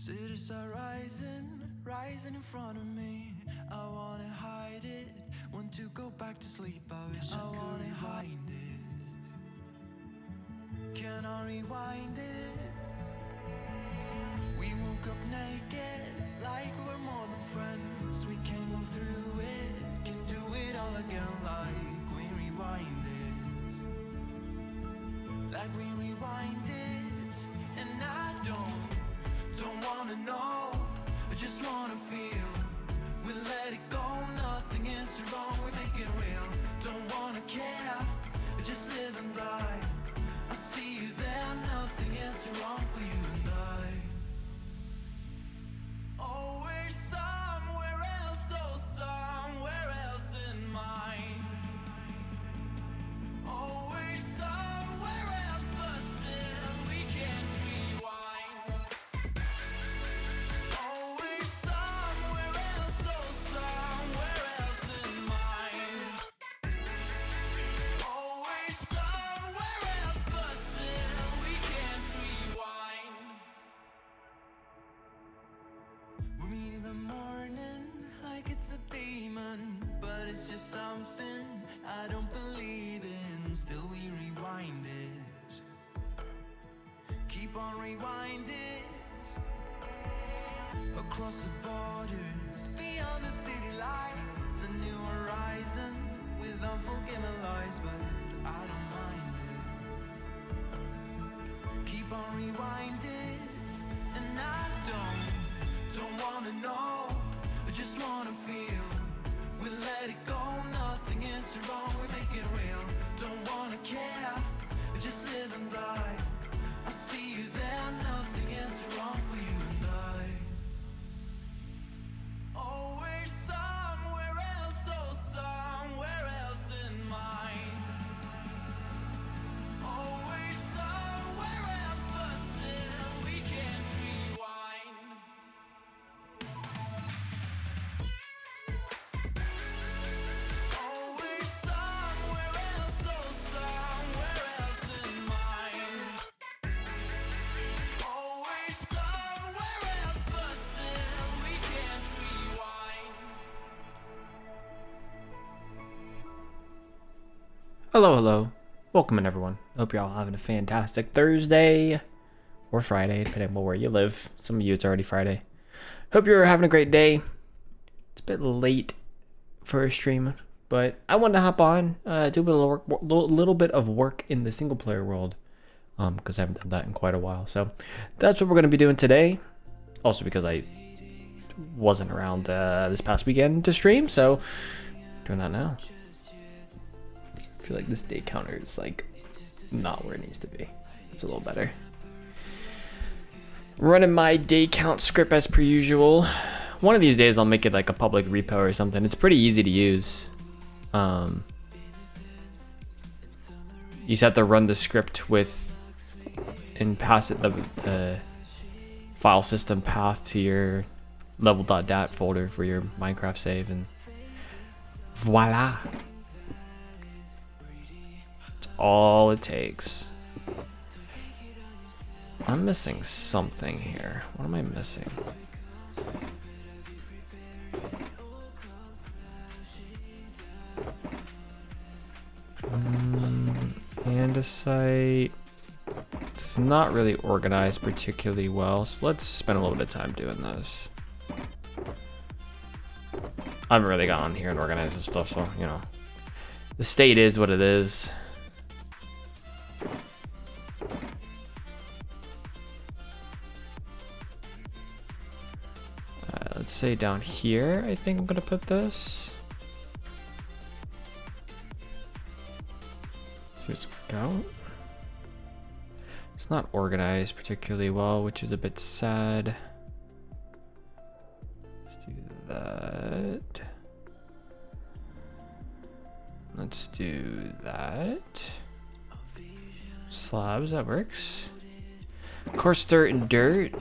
Cities are rising in front of me. I wanna hide it, want to go back to sleep. I wish I could rewind it. Can I rewind it? We woke up naked, like we're more than friends. We can go through it, can do it all again, like we rewind it. Like we rewind it, and I don't wanna know, I just wanna feel. We let it go, nothing is too wrong, we make it real. Don't wanna care, just living right. I see you there, nothing is too wrong for you and I. Oh, we're somewhere else, oh, somewhere else in mind. Oh, we're somewhere else, but still we can't rewind. Oh, we're somewhere else, oh, somewhere else in mind. Oh, we're somewhere else, but still we can't rewind. We meet in the morning like it's a demon, but it's just something I don't believe in. Still we rewind it, keep on rewind it. Across the borders, beyond the city lights, a new horizon with unforgiving lies, but I don't mind it. Keep on rewind it, and I don't wanna know, I just wanna feel. We let it go, nothing is too wrong, we make it real. Don't wanna care, just living right. I see you there, nothing is too wrong for you and I. Oh, we're somewhere else, oh, somewhere else in mind. Oh, we're somewhere else, but still we can't rewind. Oh, we're somewhere else, oh, somewhere else in mind. Oh, we're somewhere else, but still we can't rewind. Hello. Welcome in, everyone. Hope you're all having a fantastic Thursday or Friday, depending on where you live. Some of you, it's already Friday. Hope you're having a great day. It's a bit late for a stream, but I wanted to hop on, do a little bit of work in the single player world, because I haven't done that in quite a while. So that's what we're going to be doing today. Also because I wasn't around this past weekend to stream, so doing that now. I feel like this day counter is like not where it needs to be. It's a little better. Running my day count script as per usual. One of these days I'll make it like a public repo or something. It's pretty easy to use. You just have to run the script and pass it the file system path to your level.dat folder for your Minecraft save, and voila. All it takes. I'm missing something here. What am I missing? Andesite. It's not really organized particularly well, so let's spend a little bit of time doing this. I haven't really got on here and organized this stuff, so, you know. The state is what it is. Let's say down here, I think I'm gonna put this. So just go. It's not organized particularly well, which is a bit sad. Let's do that. Let's do that. Slabs, that works. Coarse dirt and dirt.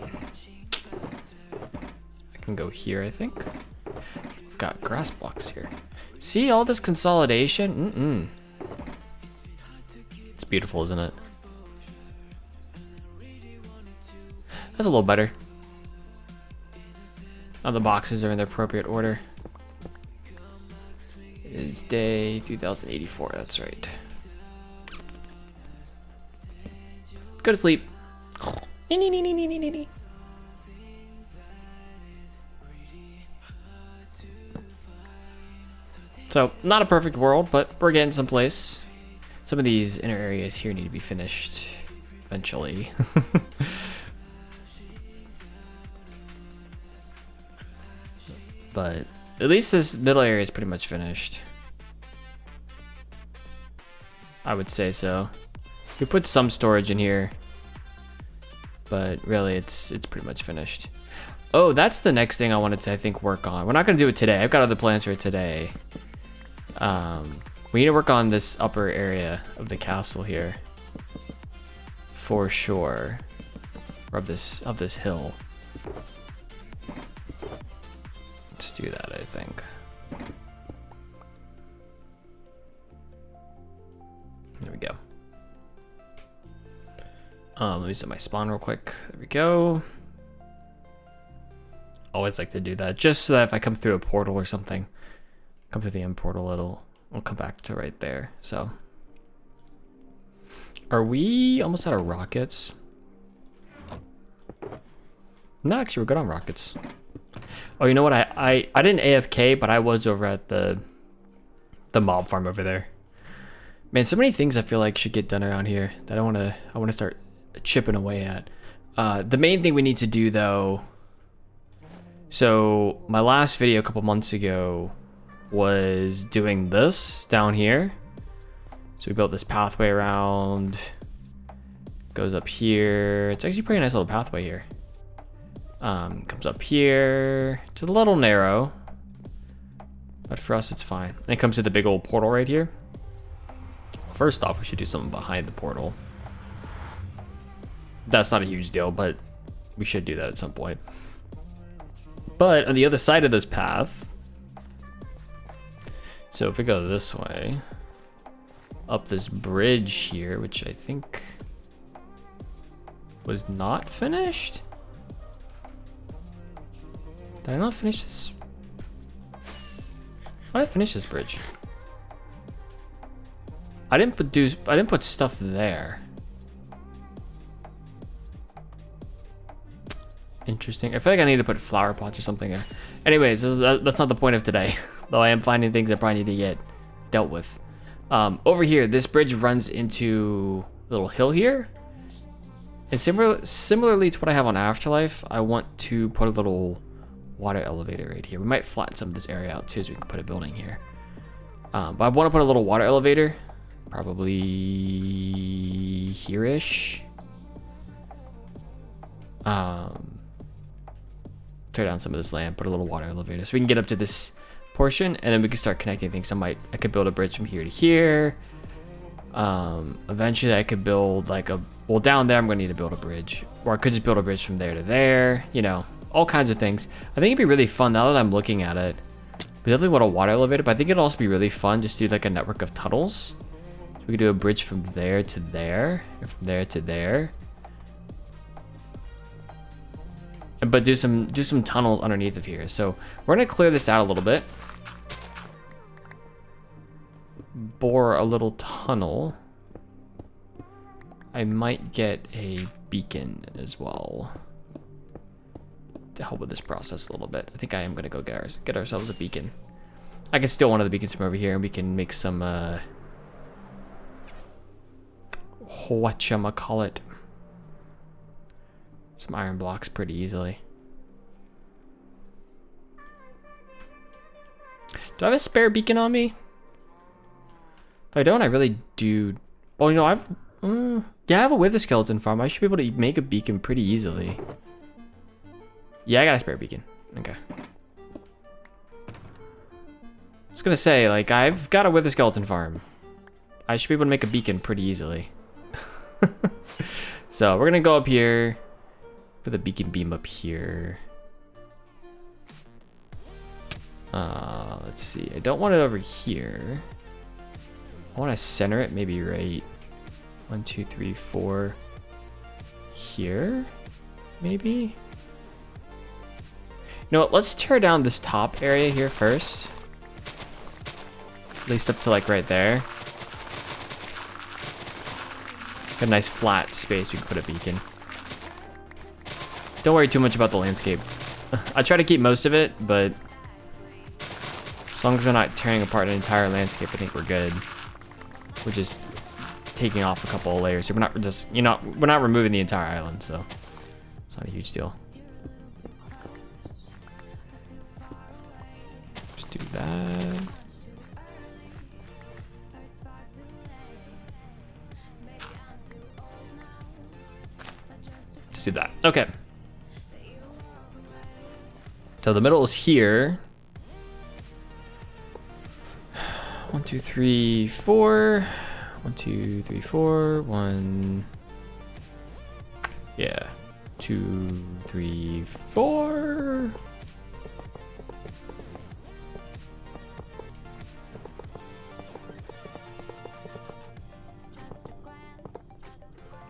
Can go here, I think. We've got grass blocks here. See all this consolidation? It's beautiful, isn't it? That's a little better. Oh, the boxes are in their appropriate order. It is day 3084, that's right. Go to sleep. So, not a perfect world, but we're getting someplace. Some of these inner areas here need to be finished eventually. But at least this middle area is pretty much finished. I would say so. We put some storage in here, but really it's pretty much finished. Oh, that's the next thing I wanted to, I think, work on. We're not gonna do it today. I've got other plans for it today. We need to work on this upper area of the castle here, for sure, or of this hill. Let's do that, I think. There we go. Let me set my spawn real quick. There we go. Always like to do that, just so that if I come through a portal or something, come through the end portal, it'll come back to right there. So, are we almost out of rockets? No, actually, we're good on rockets. Oh, you know what? I didn't AFK, but I was over at the mob farm over there. Man, so many things I feel like should get done around here that I want to start chipping away at. The main thing we need to do though. So my last video a couple months ago was doing this down here. So we built this pathway around. Goes up here. It's actually a pretty nice little pathway here. Comes up here. It's a little narrow, but for us it's fine. And it comes to the big old portal right here. First off, we should do something behind the portal. That's not a huge deal, but we should do that at some point. But on the other side of this path, so if we go this way, up this bridge here, which I think was not finished. Did I not finish this? Why did I finish this bridge? I didn't put stuff there. Interesting. I feel like I need to put flower pots or something there. Anyways, that's not the point of today. Though I am finding things that probably need to get dealt with. Over here, this bridge runs into a little hill here. And similarly to what I have on Afterlife, I want to put a little water elevator right here. We might flatten some of this area out too, so we can put a building here. But I want to put a little water elevator, probably here-ish. Tear down some of this land, put a little water elevator, so we can get up to this portion, and then we can start connecting things. I could build a bridge from here to here. Eventually, I could build like well, down there, I'm going to need to build a bridge, or I could just build a bridge from there to there. You know, all kinds of things. I think it'd be really fun now that I'm looking at it. We definitely want a water elevator, but I think it'd also be really fun just to do like a network of tunnels. So we could do a bridge from there to there, and from there to there. But do some tunnels underneath of here. So we're gonna clear this out a little bit. Bore a little tunnel. I might get a beacon as well to help with this process a little bit. I think I am gonna go get ourselves a beacon. I can steal one of the beacons from over here, and we can make some whatchamacallit, some iron blocks pretty easily. Do I have a spare beacon on me? If I don't, I really do. Oh, you know, yeah, I have a wither skeleton farm. I should be able to make a beacon pretty easily. Yeah, I got a spare beacon. Okay. I was gonna say, like, I've got a wither skeleton farm. I should be able to make a beacon pretty easily. So we're gonna go up here. Put the beacon beam up here. Let's see. I don't want it over here. I want to center it maybe right 1, 2, 3, 4 here, maybe. know what? Let's tear down this top area here first. At least up to like right there. Got a nice flat space we can put a beacon. Don't worry too much about the landscape. I try to keep most of it, but as long as we're not tearing apart an entire landscape, I think we're good. We're just taking off a couple of layers. So we're not just, we're not removing the entire island, so it's not a huge deal. Just do that. Let's do that. Okay. So the middle is here. 1, 2, 3, 4. 1, 2, 3, 4. 1. Yeah. 2, 3, 4.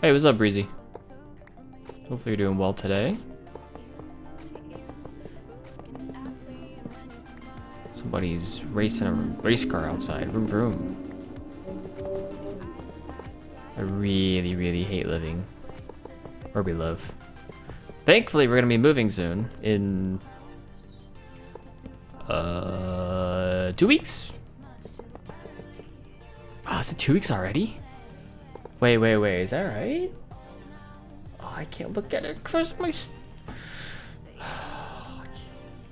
Hey, what's up, Breezy? Hopefully you're doing well today. Somebody's racing a race car outside. Vroom vroom. I really, really hate living where we live. Thankfully, we're gonna be moving soon. In 2 weeks. Oh, is it 2 weeks already? Wait. Is that right? Oh, I can't look at it because my.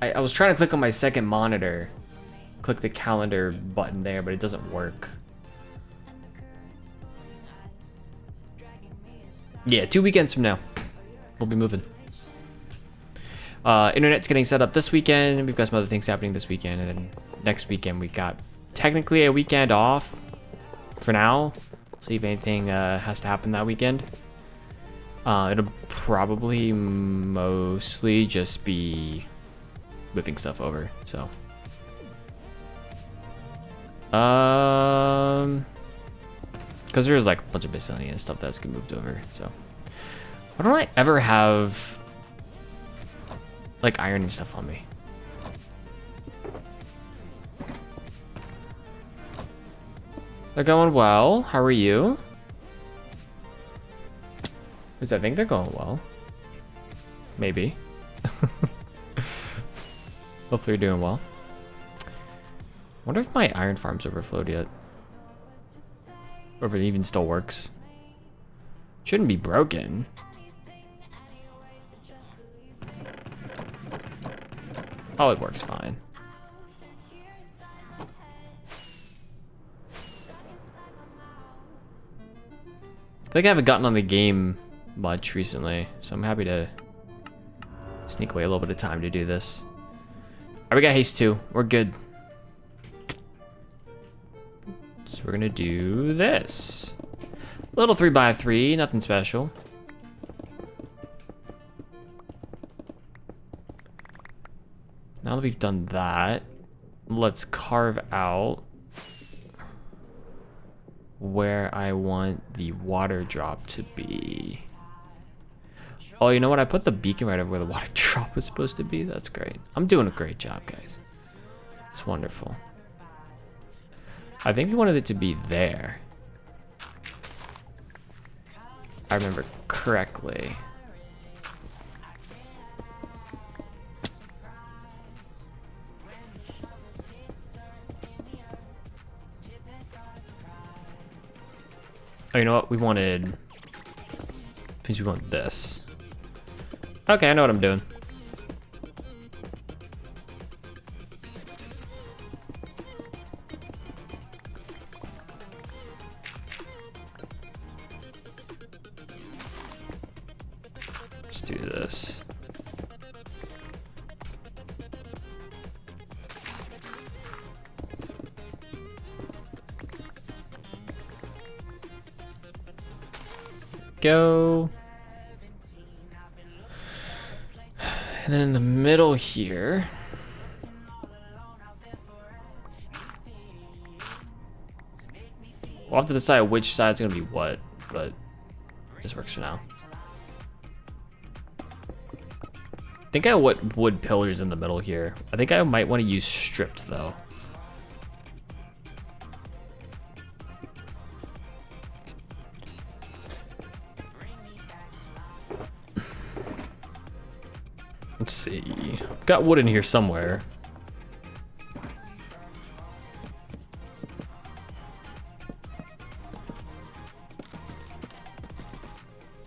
I was trying to click on my second monitor. Click the calendar button there, but it doesn't work. Yeah, 2 weekends from now, we'll be moving. Internet's getting set up this weekend. We've got some other things happening this weekend, and then next weekend we got technically a weekend off for now. See if anything has to happen that weekend. It'll probably mostly just be moving stuff over, so. Because there's like a bunch of miscellaneous stuff that's getting moved over, so. Why don't I ever have like ironing stuff on me? They're going well. How are you? Because I think they're going well. Maybe. Hopefully you're doing well. Wonder if my iron farm's overflowed yet. Or if it even still works. Shouldn't be broken. Oh, it works fine. I think I haven't gotten on the game much recently, so I'm happy to sneak away a little bit of time to do this. Alright, we got haste 2. We're good. So we're gonna do this. Little 3x3, nothing special. Now that we've done that, let's carve out where I want the water drop to be. Oh, you know what? I put the beacon right over where the water drop was supposed to be. That's great. I'm doing a great job, guys. It's wonderful. I think we wanted it to be there. I remember correctly. Oh, you know what? We wanted this. Okay, I know what I'm doing. Let's do this. Go. And then in the middle here, we'll have to decide which side's gonna be what, but this works for now. think I want wood pillars in the middle here. I think I might want to use stripped though. Let's see. Got wood in here somewhere.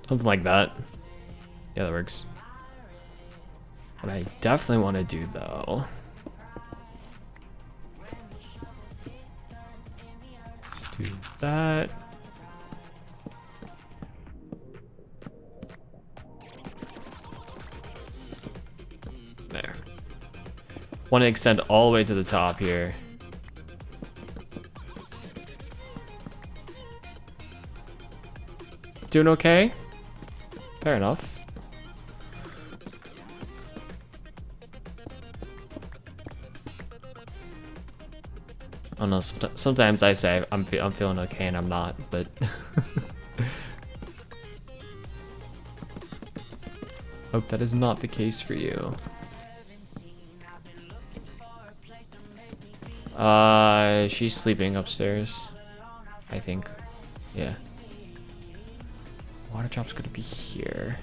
Something like that. Yeah, that works. What I definitely want to do though. Do that. There. Want to extend all the way to the top here. Doing okay? Fair enough. I don't know. Sometimes I say I'm feeling okay and I'm not, but hope that is not the case for you. She's sleeping upstairs, I think. Yeah. Water drop's gonna be here.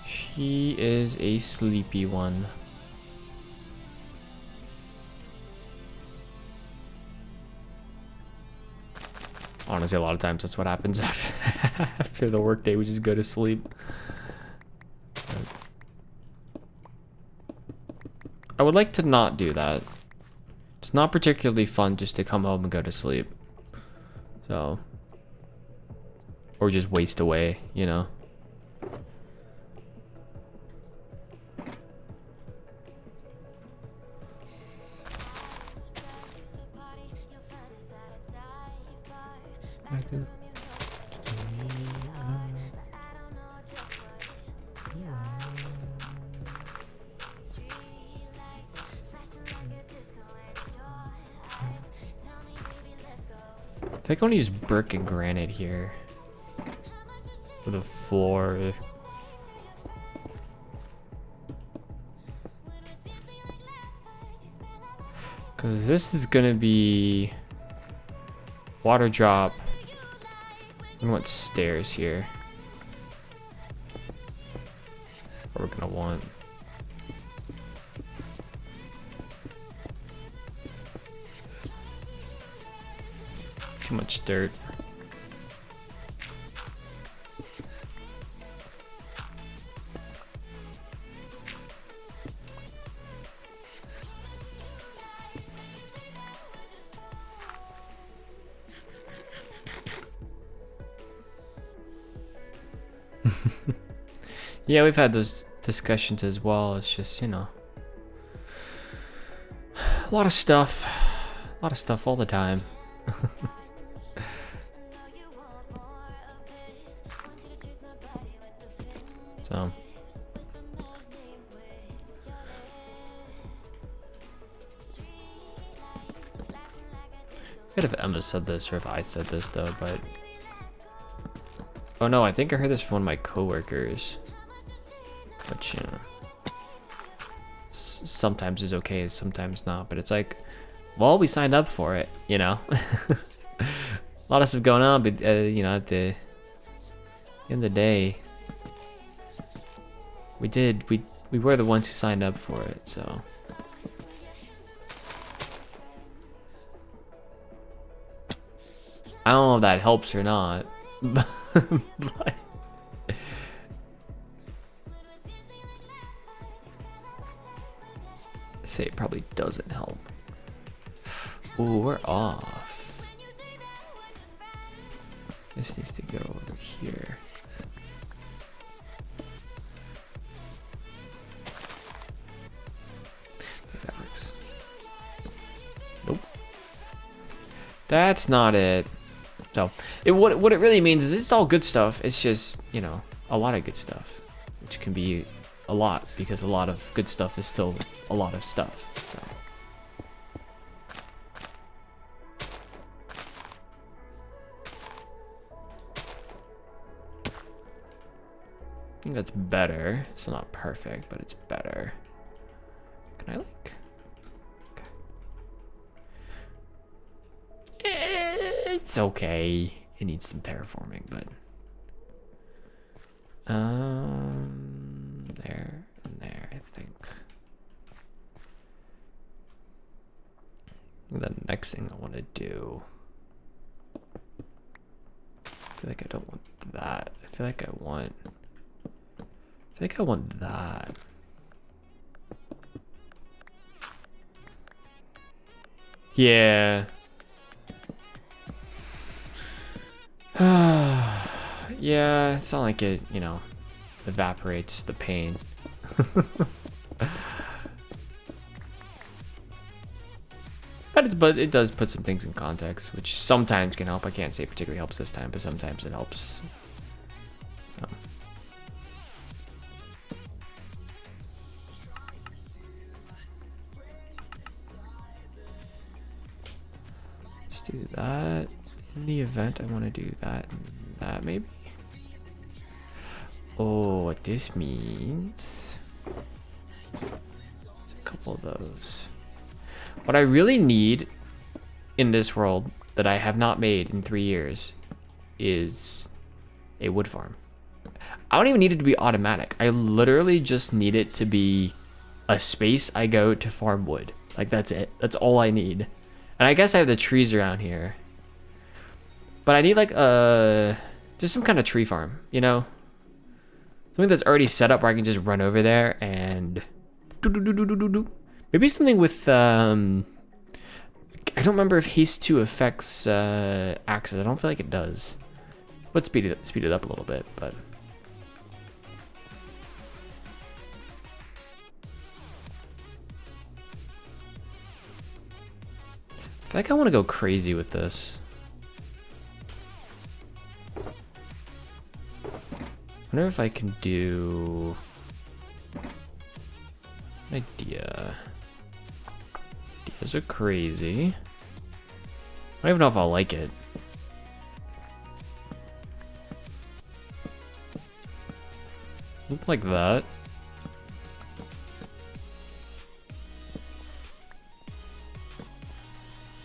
She is a sleepy one. Honestly, a lot of times that's what happens after the workday. We just go to sleep. I would like to not do that. It's not particularly fun just to come home and go to sleep. So, or just waste away, you know. I think I want to use brick and granite here for the floor. Because this is going to be water drop. I want stairs here. What we're going to want. Too much dirt. Yeah, we've had those discussions as well. It's just, you know, a lot of stuff all the time. So I forget if Emma said this or if I said this though, but oh no, I think I heard this from one of my coworkers, which, you know, sometimes is okay, sometimes not, but it's like, well, we signed up for it, you know. A lot of stuff going on, but you know, at the end of the day, we were the ones who signed up for it, so. I don't know if that helps or not, but I say it probably doesn't help. Ooh, we're off. This needs to go over here. That works. Nope. That's not it. So, what it really means is it's all good stuff. It's just, you know, a lot of good stuff, which can be a lot because a lot of good stuff is still a lot of stuff. So. think that's better. It's not perfect, but it's better. Can I like? Okay. It's okay. It needs some terraforming, but there and there, I think. The next thing I want to do. I feel like I don't want that. I feel like I want that. Yeah. Yeah, it's not like it, you know, evaporates the pain. But it does put some things in context, which sometimes can help. I can't say it particularly helps this time, but sometimes it helps. Let's do that. In the event, I want to do that and that, maybe. Oh, what this means. There's a couple of those. What I really need in this world that I have not made in 3 years is a wood farm. I don't even need it to be automatic. I literally just need it to be a space I go to farm wood. Like, that's it. That's all I need. And I guess I have the trees around here. But I need like just some kind of tree farm, you know? Something that's already set up where I can just run over there and maybe something with I don't remember if haste 2 affects axes. I don't feel like it does. Let's speed it up a little bit, but I feel like I want to go crazy with this. I wonder if I can do an idea. Ideas are crazy. I don't even know if I'll like it. Like that.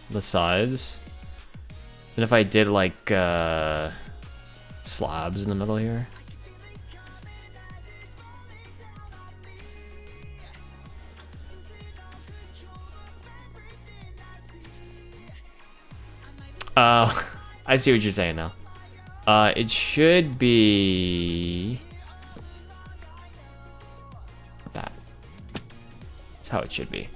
The sides. And if I did like slabs in the middle here. I see what you're saying now. It should be that. That's how it should be.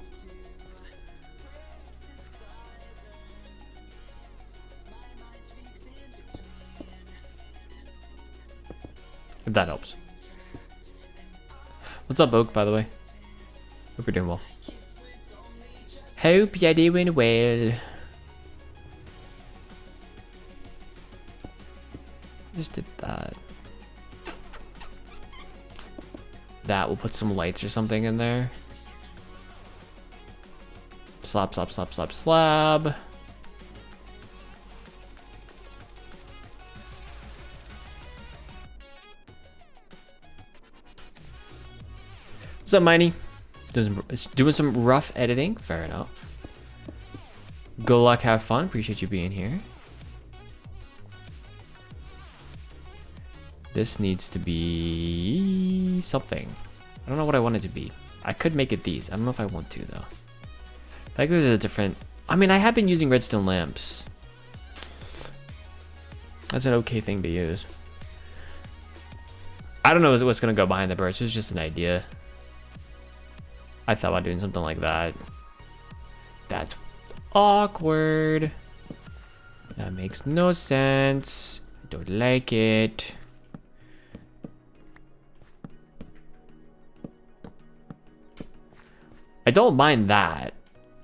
If that helps. What's up, Oak, by the way? Hope you're doing well. Hope you're doing well. Just did that. That will put some lights or something in there. Slab, slab, slab, slab, slab. What's up, Miney? Doing some rough editing. Fair enough. Good luck, have fun. Appreciate you being here. This needs to be something. I don't know what I want it to be. I could make it these. I don't know if I want to, though. I think there's a different... I mean, I have been using redstone lamps. That's an okay thing to use. I don't know what's going to go behind the burst. It was just an idea. I thought about doing something like that. That's awkward. That makes no sense. I don't like it. I don't mind that.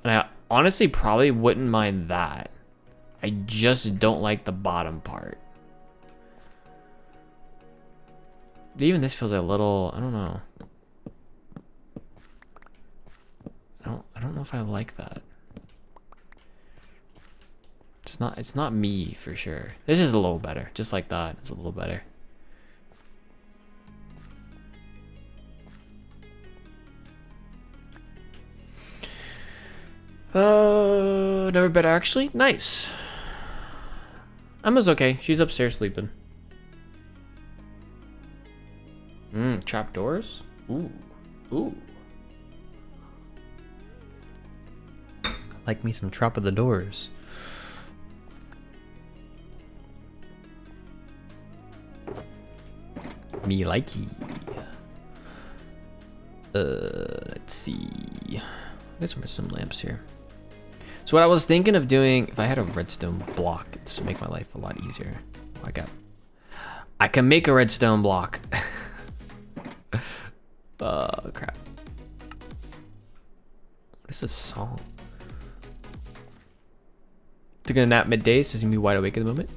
And I honestly probably wouldn't mind that. I just don't like the bottom part. Even this feels a little, I don't know. I don't know if I like that. It's not me for sure. This is a little better. Just like that. It's a little better. Never better actually. Nice. Emma's okay. She's upstairs sleeping. Trapdoors? Ooh. Ooh. Like me some Trap of the Doors. Me likey. Let's see. There's some lamps here. So what I was thinking of doing, if I had a redstone block, this would make my life a lot easier. I can make a redstone block. Oh crap. What is this song? Taking a nap midday, so you be wide awake at the moment.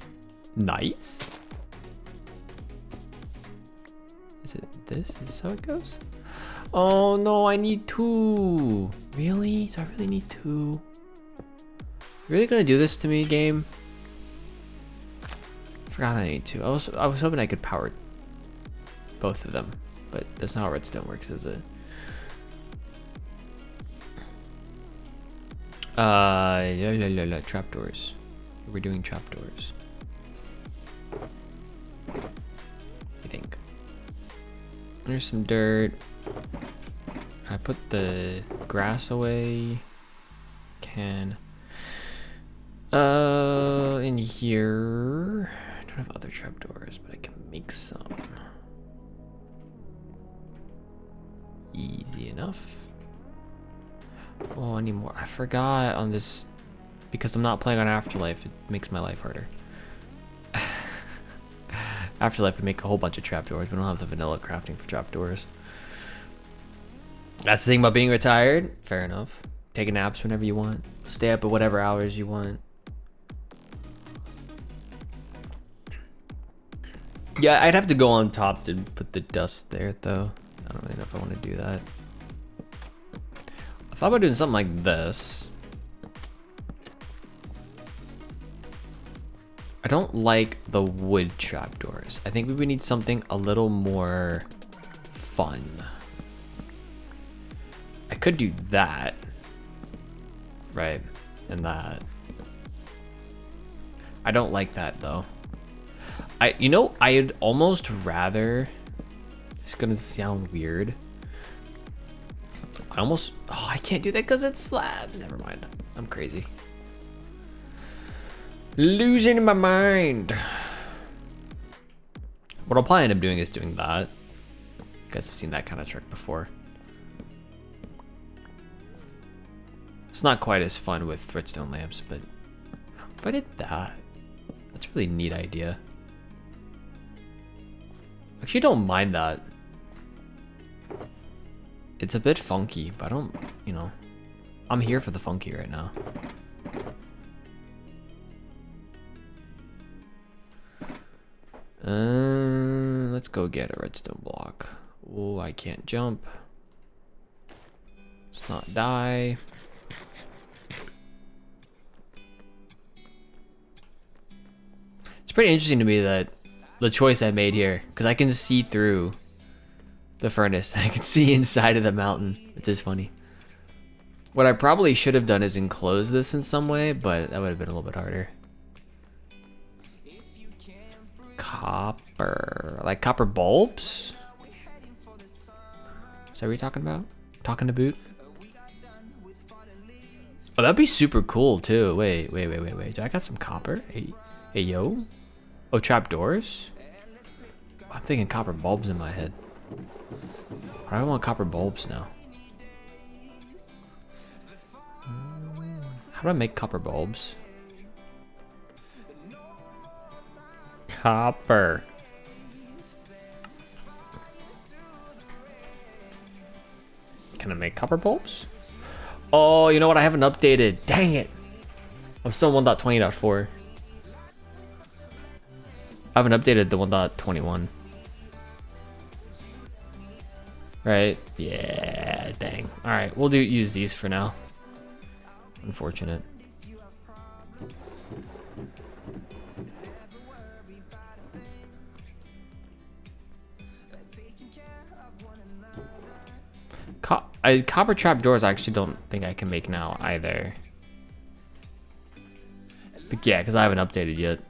Nice. Is it this? Is this how it goes? Oh no, I need 2. Really? Do I really need 2? You really gonna do this to me, game? I forgot I need 2. I was hoping I could power both of them, but that's not how redstone works, is it? Trapdoors. We're doing trapdoors. I think. There's some dirt. I put the grass away. Can. In here. I don't have other trapdoors, but I can make some. Easy enough. Oh, I need more. I forgot on this, because I'm not playing on Afterlife, it makes my life harder. Afterlife would make a whole bunch of trapdoors. We don't have the vanilla crafting for trapdoors. That's the thing about being retired. Fair enough. Take naps whenever you want. Stay up at whatever hours you want. Yeah, I'd have to go on top to put the dust there, though. I don't really know if I want to do that. I thought about doing something like this. I don't like the wood trapdoors. I think we would need something a little more fun. I could do that. Right, and that. I don't like that though. I'd almost rather, it's gonna sound weird. I can't do that because it's slabs. Never mind. I'm crazy. Losing my mind. What I'll probably end up doing is doing that. You guys have seen that kind of trick before. It's not quite as fun with redstone lamps, but if I did that, that's a really neat idea. Actually, don't mind that. It's a bit funky, but I don't, I'm here for the funky right now. Let's go get a redstone block. Oh, I can't jump. Let's not die. It's pretty interesting to me that the choice I made here, because I can see through the furnace. I can see inside of the mountain, which is funny. What I probably should have done is enclose this in some way, but that would have been a little bit harder. Copper, like copper bulbs? Is that what you're talking about? Talking to boot? Oh, that'd be super cool too. Wait. Do I got some copper? Hey yo. Oh, trapdoors? I'm thinking copper bulbs in my head. Why do I want copper bulbs now? How do I make copper bulbs? Copper. Can I make copper bulbs? Oh, you know what? I haven't updated. Dang it. I'm still 1.20.4. I haven't updated the 1.21. Right? Yeah, dang. Alright, we'll use these for now. Unfortunate. Copper trap doors I actually don't think I can make now either. But yeah, because I haven't updated yet.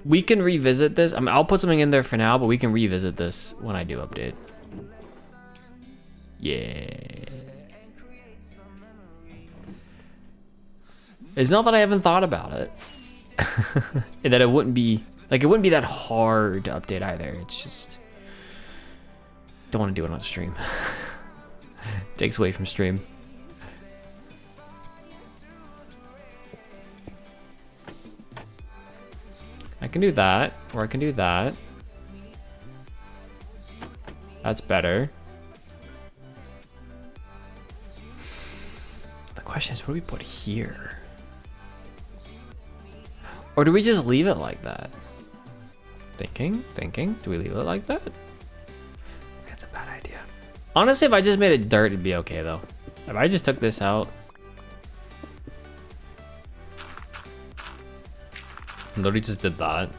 We can revisit this. I mean, I'll put something in there for now, but we can revisit this when I do update. Yeah. It's not that I haven't thought about it. And that it wouldn't be, like, it wouldn't be that hard to update either. It's just, don't want to do it on stream. Takes away from stream. I can do that, or I can do that. That's better. The question is, what do we put here? Or do we just leave it like that? Thinking. Do we leave it like that? That's a bad idea. Honestly, if I just made it dirt, it'd be okay though. If I just took this out. Literally just did that.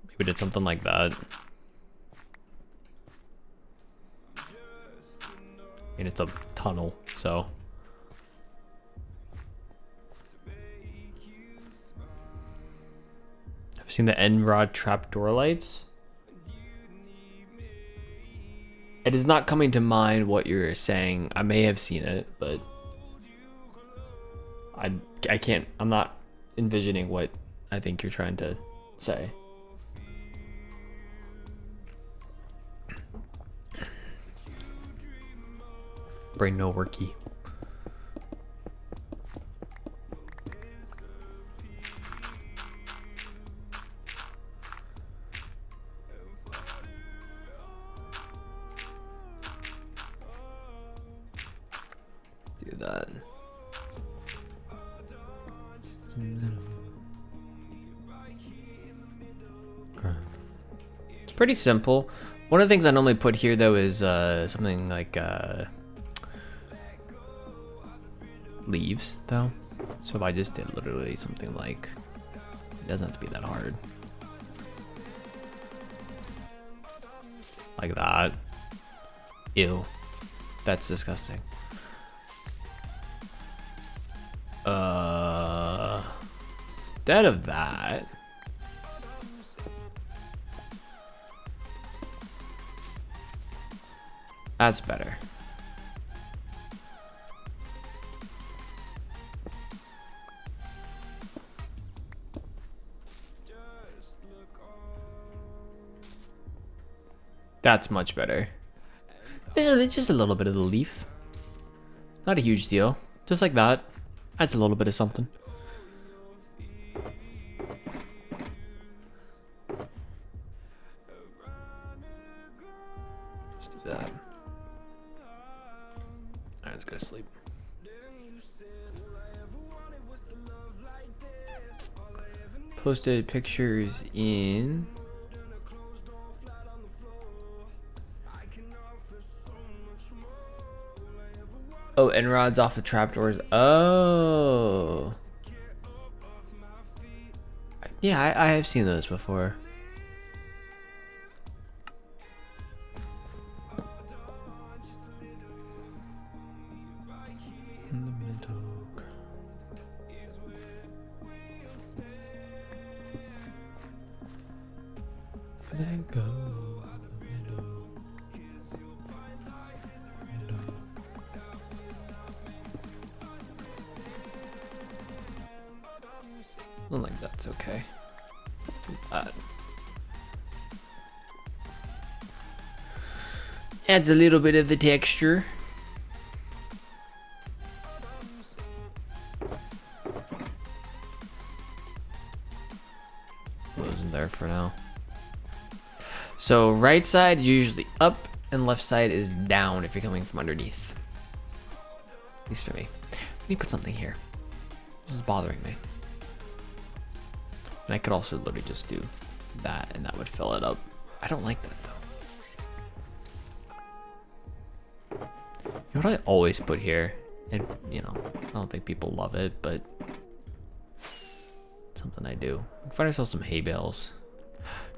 Maybe did something like that. And it's a tunnel, so. I've seen the end rod trapdoor lights. It is not coming to mind what you're saying. I may have seen it, but I can't, I'm not envisioning what I think you're trying to say. Brain no worky. Do that. It's pretty simple. One of the things I normally put here though is something like leaves though. So if I just did literally something like, it doesn't have to be that hard. Like that. Ew. That's disgusting. Instead of that, that's better. That's much better. Just a little bit of the leaf. Not a huge deal. Just like that. Adds a little bit of something. Just do that. Alright, let's go to sleep. Posted pictures in... Oh, end rods off the trapdoors. Oh. Yeah, I have seen those before. In the middle. Let go. I don't think that's okay. Do that. Adds a little bit of the texture. Wasn't there for now. So right side usually up and left side is down if you're coming from underneath. At least for me. Let me put something here. This is bothering me. And I could also literally just do that and that would fill it up. I don't like that though. You know what I always put here? And you know, I don't think people love it, but something I do. We can find ourselves some hay bales.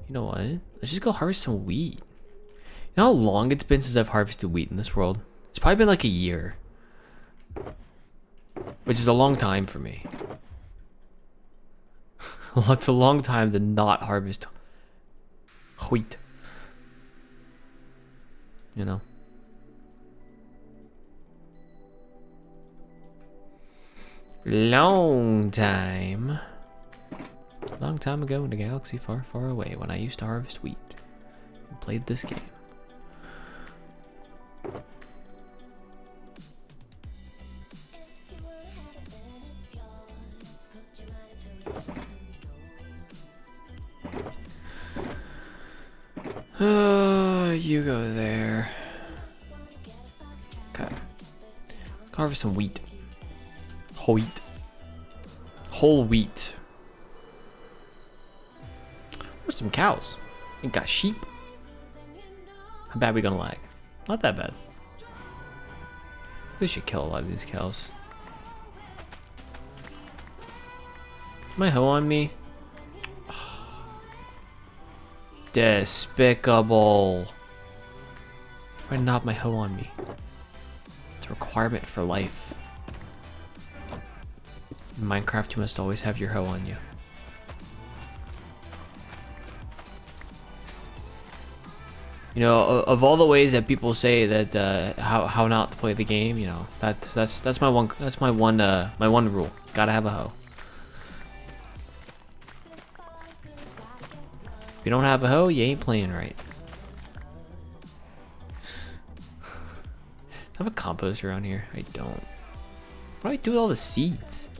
You know what? Let's just go harvest some wheat. You know how long it's been since I've harvested wheat in this world? It's probably been like a year. Which is a long time for me. It's a long time to not harvest wheat. You know? Long time ago in a galaxy far, far away when I used to harvest wheat and played this game. You go there. Okay. Harvest some wheat. Whole wheat. Where's some cows? We got sheep. How bad we gonna lag? Not that bad. We should kill a lot of these cows. Is my hoe on me? Despicable. Why not my hoe on me? It's a requirement for life. In Minecraft, you must always have your hoe on you. You know, of all the ways that people say that how not to play the game, you know, that's my one rule. Gotta have a hoe. If you don't have a hoe, you ain't playing right. I have a compost around here. I don't. What do I do with all the seeds?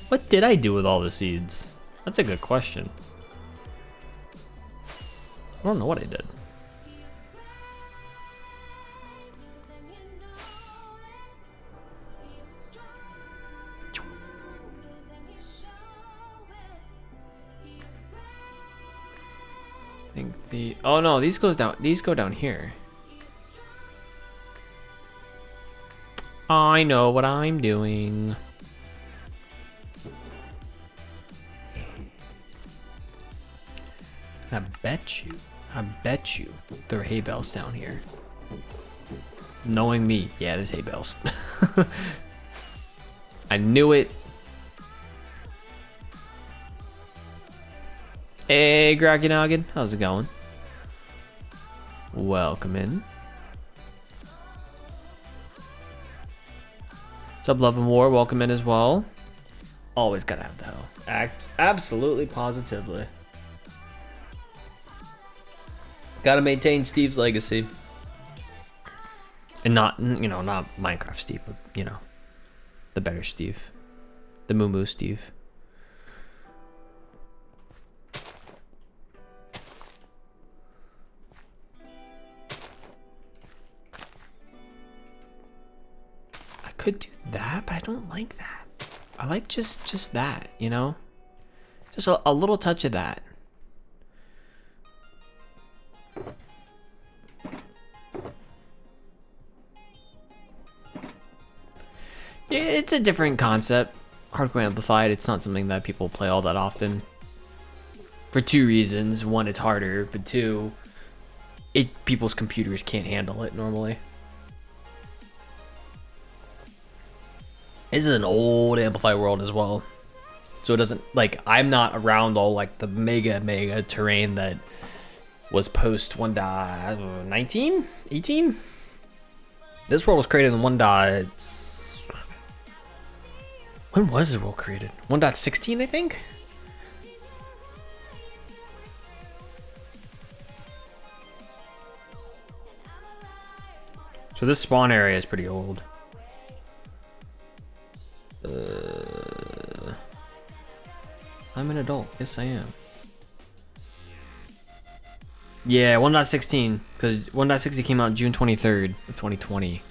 What did I do with all the seeds? That's a good question. I don't know what I did. I think the oh no, these go down here. I know what I'm doing. I bet you there are hay bales down here. Knowing me, yeah, there's hay bales. I knew it. Hey, Groggy Noggin, how's it going? Welcome in. What's up, Love and War? Welcome in as well. Always gotta have the hoe. Absolutely, positively. Gotta maintain Steve's legacy. And not, you know, not Minecraft Steve, but, you know, the better Steve. The Moo Moo Steve. I could do that, but I don't like that. I like just that, you know? Just a little touch of that. Yeah, it's a different concept. Hardcore Amplified, it's not something that people play all that often. For two reasons. One, it's harder, but two, people's computers can't handle it normally. This is an old Amplify world as well. So it doesn't, like, I'm not around all, like, the mega terrain that was post 1.19? 18? This world was created in 1. When was this world created? 1.16, I think? So this spawn area is pretty old. I'm an adult. Yes, I am. Yeah, 1.16, because 1.60 came out June 23rd of 2020.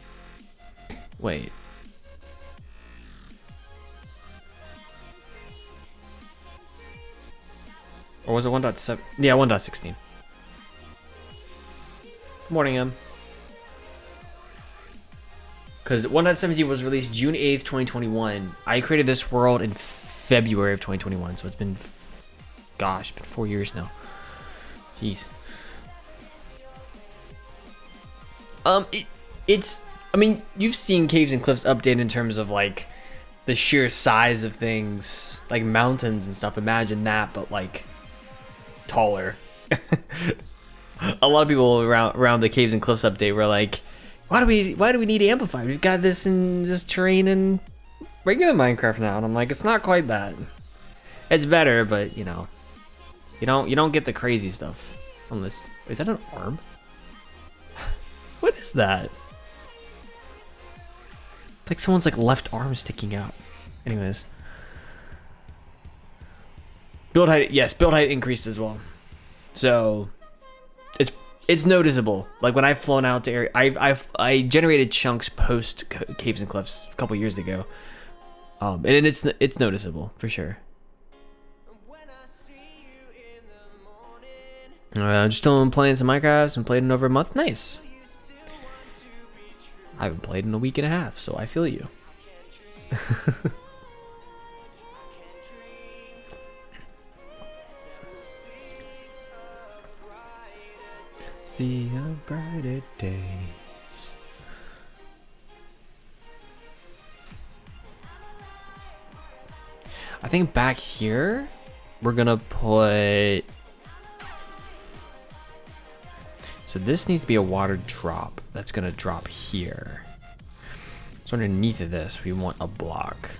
Wait. Or was it 1.7? Yeah, 1.16. Good morning, Em. Because 1.17 was released June 8th, 2021. I created this world in February of 2021. So it's been, gosh, been 4 years now. Jeez. It's, I mean, you've seen Caves and Cliffs update in terms of like the sheer size of things, like mountains and stuff. Imagine that, but like taller. A lot of people around the Caves and Cliffs update were like, why do we need Amplified? We've got this in this terrain in regular Minecraft now. And I'm like, it's not quite that. It's better, but you know, you don't get the crazy stuff unless, is that an arm? What is that? It's like someone's like left arm sticking out. Anyways. Build height, yes, build height increased as well. So it's noticeable. Like when I've flown out to area, I generated chunks post Caves and Cliffs a couple years ago. And it's noticeable for sure. I'm just still playing some Minecraft and played in over a month. Nice. I haven't played in a week and a half, so I feel you. See a brighter day. I think back here, we're gonna put. So this needs to be a water drop that's gonna drop here. So underneath of this, we want a block.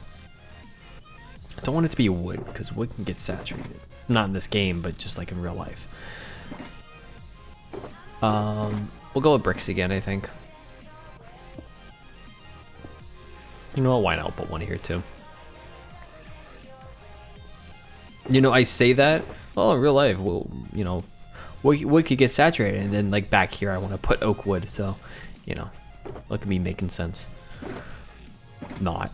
I don't want it to be wood because wood can get saturated. Not in this game, but just like in real life. We'll go with bricks again, I think. You know what? Why not? I'll put one here too. You know, I say that. Well, in real life, well, you know, wood could get saturated, and then like back here, I want to put oak wood. So, you know, look at me making sense. Not.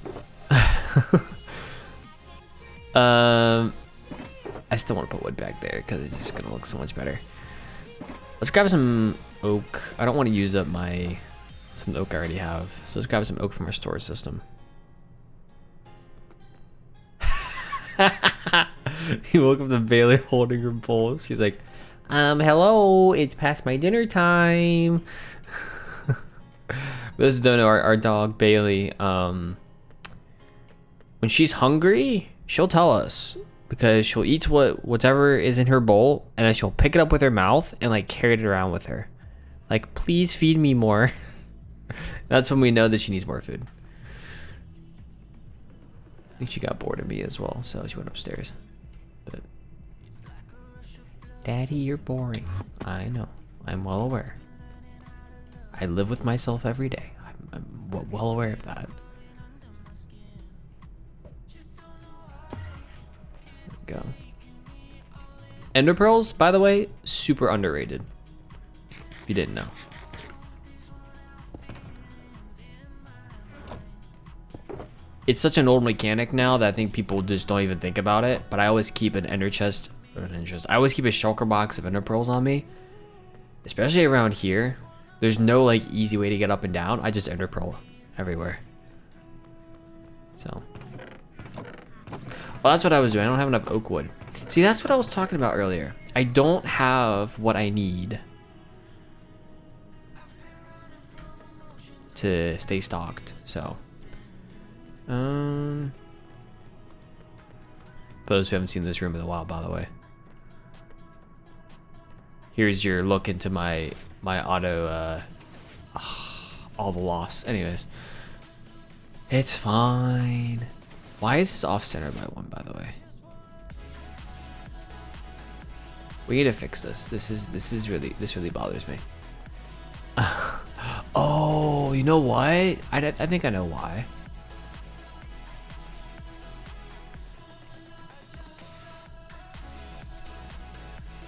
I still want to put wood back there because it's just gonna look so much better. Let's grab some oak. I don't want to use up some oak I already have. So let's grab some oak from our storage system. He woke up to Bailey holding her bowl. She's like, hello, it's past my dinner time. Those who don't know, our dog Bailey, when she's hungry, she'll tell us. Because she'll eat whatever is in her bowl, and then she'll pick it up with her mouth and like carry it around with her. Like, please feed me more. That's when we know that she needs more food. I think she got bored of me as well, so she went upstairs. But, Daddy, you're boring. I know. I'm well aware. I live with myself every day. I'm well aware of that. Go. Ender pearls, by the way, super underrated. If you didn't know. It's such an old mechanic now that I think people just don't even think about it. But I always keep an ender chest, or an ender chest. I always keep a shulker box of ender pearls on me, especially around here. There's no like easy way to get up and down. I just ender pearl everywhere. So. Well, that's what I was doing. I don't have enough oak wood. See, that's what I was talking about earlier. I don't have what I need to stay stocked. So, for those who haven't seen this room in a while, by the way, here's your look into my auto all the loss. Anyways, it's fine. Why is this off center by one, by the way? We need to fix this. This really bothers me. Oh, you know what? I think I know why.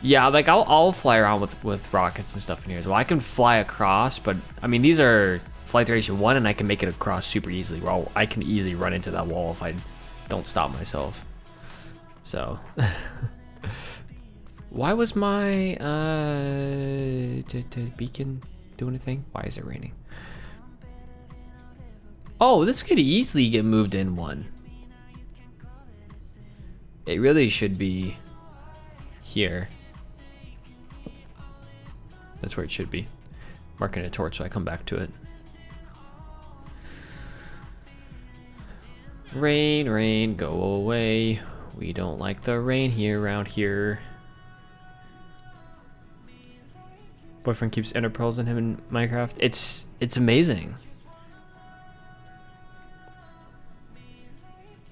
Yeah, like I'll fly around with rockets and stuff in here as well. I can fly across, but I mean these are flight duration 1, and I can make it across super easily. Well, I can easily run into that wall if I don't stop myself. So, why was my beacon doing anything? Why is it raining? Oh, this could easily get moved in 1. It really should be here. That's where it should be. Marking a torch so I come back to it. Rain, rain, go away. We don't like the rain here around here. Boyfriend keeps ender pearls in him in Minecraft. It's amazing.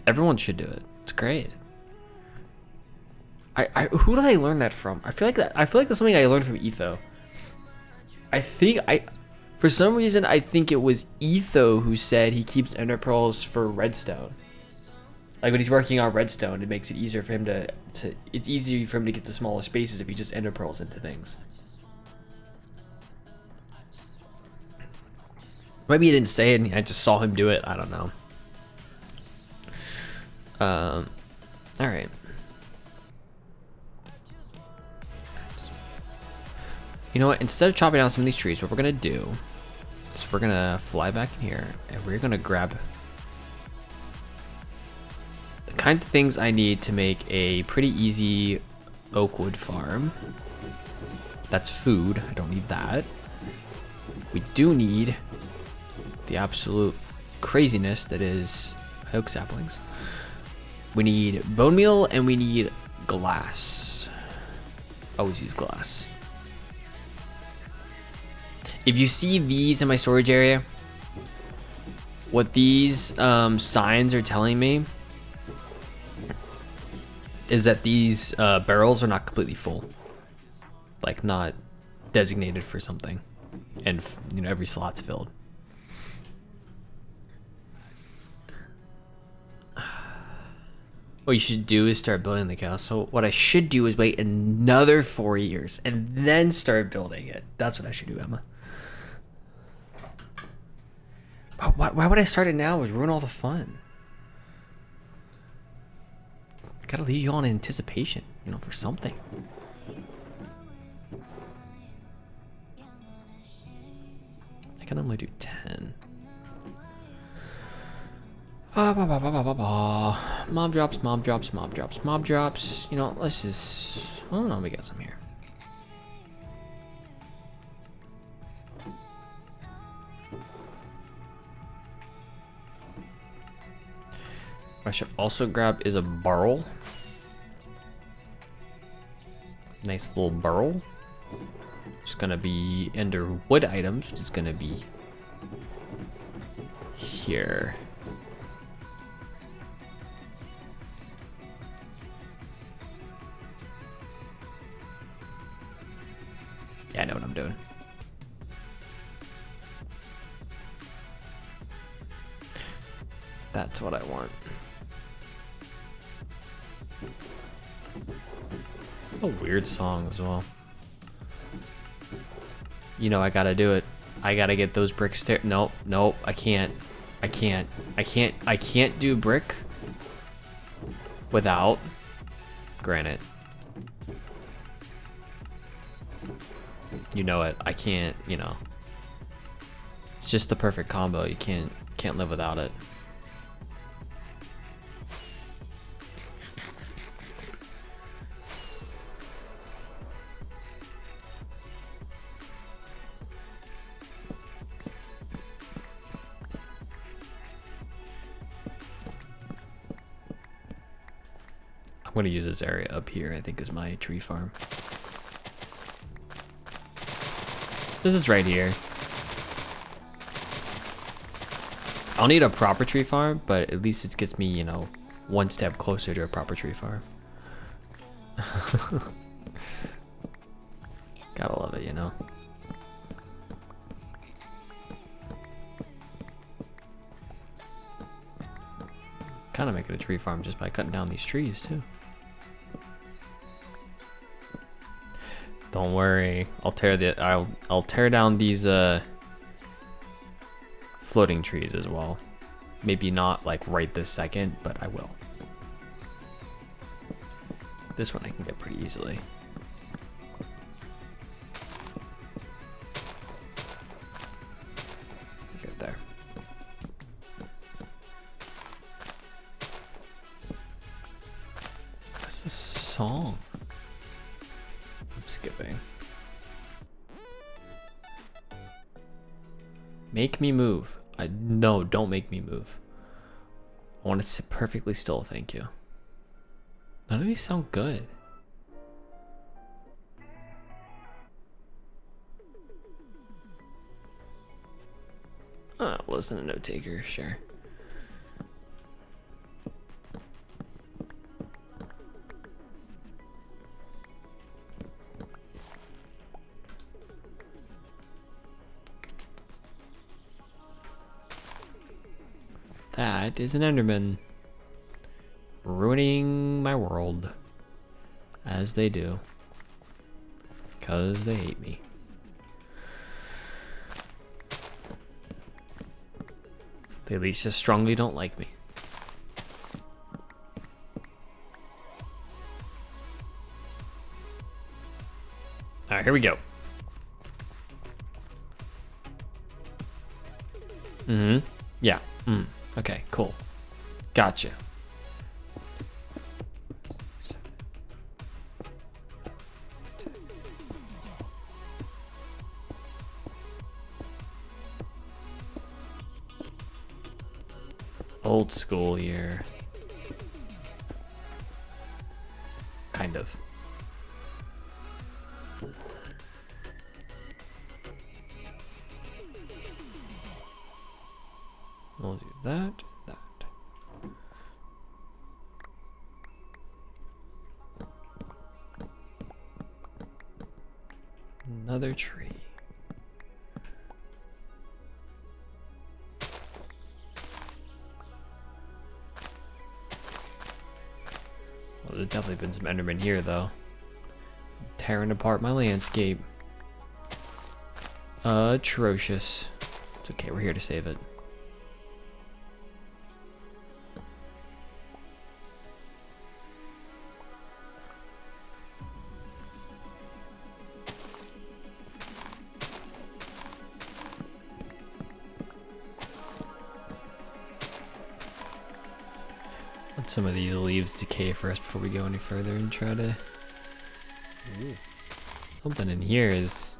Everyone should do it. It's great. Who did I learn that from? I feel like that's something I learned from Etho. For some reason I think it was Etho who said he keeps ender pearls for redstone. Like when he's working on redstone, it makes it easier for him to it's easier for him to get to smaller spaces if he just ender pearls into things. Maybe he didn't say it and I just saw him do it. I don't know. All right. You know what? Instead of chopping down some of these trees, what we're gonna do is we're gonna fly back in here and we're gonna grab the kinds of things I need to make a pretty easy oak wood farm. That's food. I don't need that. We do need the absolute craziness that is oak saplings. We need bone meal and we need glass. Always use glass. If you see these in my storage area, what these signs are telling me is that these barrels are not completely full, like not designated for something, and you know every slot's filled. What you should do is start building the castle. So what I should do is wait another 4 years and then start building it. That's what I should do, Emma. Why would I start it now? It would ruin all the fun. Gotta leave you all in anticipation, you know, for something. I can only do 10. Mob drops, mob drops, mob drops, mob drops. You know, let's just... Oh no, we got some here. What I should also grab is a barrel. Nice little barrel. It's gonna be under wood items, which is gonna be here. Yeah, I know what I'm doing. That's what I want. A weird song as well. You know I gotta do it. I gotta get those bricks there. Nope, nope, I can't do brick without granite. You know it. I can't, you know. It's just the perfect combo. You can't live without it. I'm gonna use this area up here, I think, is my tree farm. This is right here. I'll need a proper tree farm, but at least it gets me, you know, one step closer to a proper tree farm. Gotta love it, you know. Kind of making a tree farm just by cutting down these trees too. Don't worry, I'll tear down these floating trees as well. Maybe not like right this second, but I will. This one I can get pretty easily. Get there. Make me move. No, don't make me move. I want to sit perfectly still, thank you. None of these sound good. Listen to Note Taker, sure. That is an Enderman. Ruining my world. As they do. Because they hate me. They at least just strongly don't like me. Alright, here we go. Yeah. Okay, cool. Gotcha. Old school here. Kind of. We'll do that. Another tree. Well, there's definitely been some Endermen here, though. Tearing apart my landscape. Atrocious. It's okay, we're here to save it. Let some of these leaves decay first before we go any further and try to... Ooh. Something in here is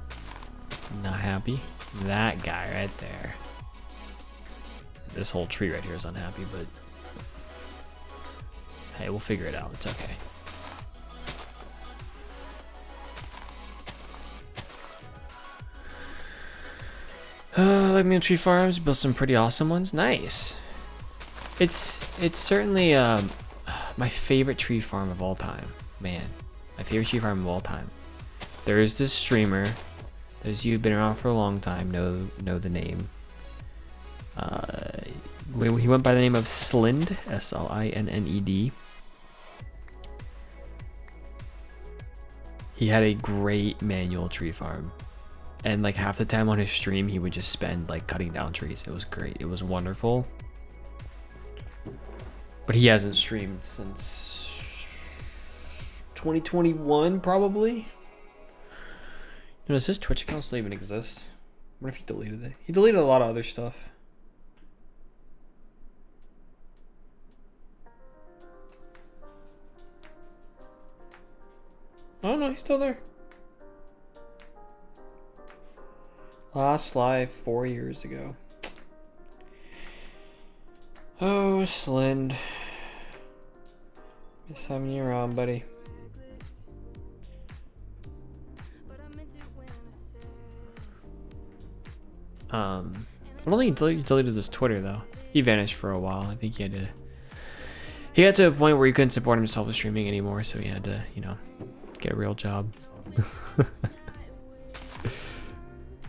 not happy. That guy right there. This whole tree right here is unhappy, but hey, we'll figure it out. It's okay. Like me on tree farms, built some pretty awesome ones. Nice. It's certainly my favorite tree farm of all time. Man, my favorite tree farm of all time. There is this streamer. Those of you who've been around for a long time know the name. He went by the name of Slinned, Slinned. He had a great manual tree farm. And like half the time on his stream, he would just spend like cutting down trees. It was great. It was wonderful. But he hasn't streamed since 2021, probably. You know, does his Twitch account still even exist? What if he deleted it? He deleted a lot of other stuff. Oh no, he's still there. Last live 4 years ago. Oh, Slind. Miss having you around, buddy. I don't think he deleted his Twitter though. He vanished for a while. I think he got to a point where he couldn't support himself with streaming anymore, so he had to, you know, get a real job.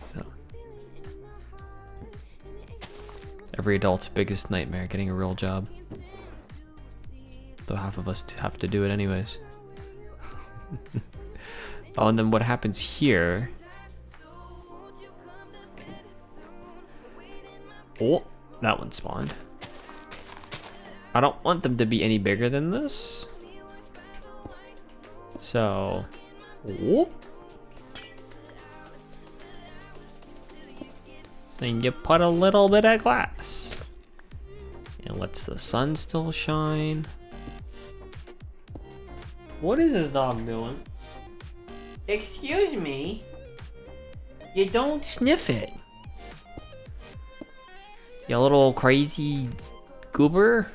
So every adult's biggest nightmare, getting a real job. Though half of us have to do it anyways. Oh, and then what happens here? Oh, that one spawned. I don't want them to be any bigger than this. So, oh. Then you put a little bit of glass. It lets the sun still shine. What is this dog doing? Excuse me? You don't sniff it. You little crazy goober.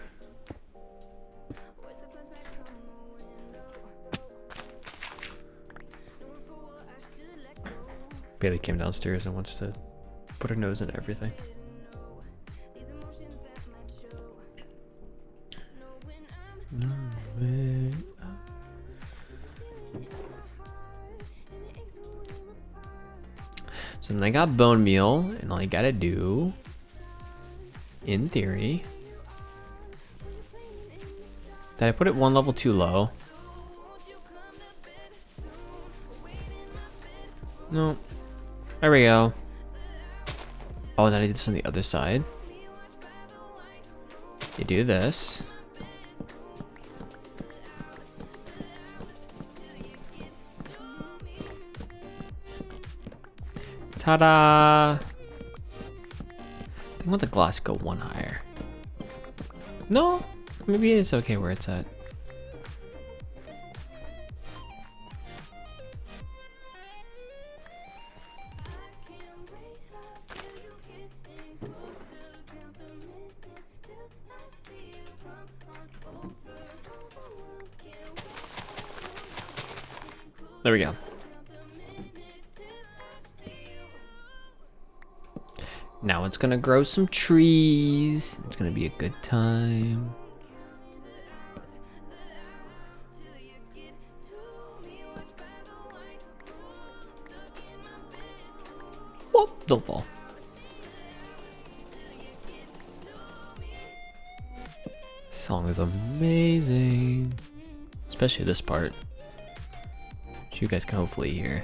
Bailey came downstairs and wants to put her nose in everything. So then I got bone meal, and all I gotta do, in theory, did I put it one level too low? No. There we go. Oh, then I do this on the other side. You do this. Ta-da! I want the glass go one higher. No, maybe it's okay where it's at. There we go. Now it's gonna grow some trees. It's gonna be a good time. Whoop, don't fall. This song is amazing. Especially this part, which you guys can hopefully hear.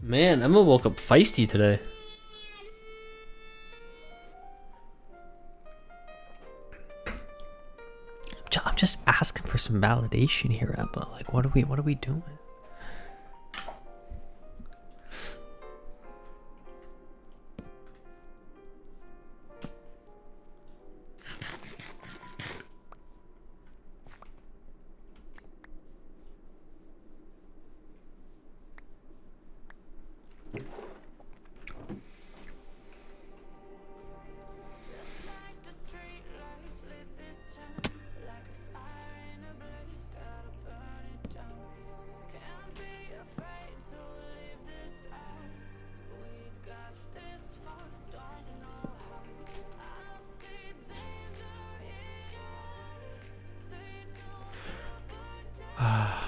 Man, Emma woke up feisty today. I'm just asking for some validation here, Emma. Like, what are we doing?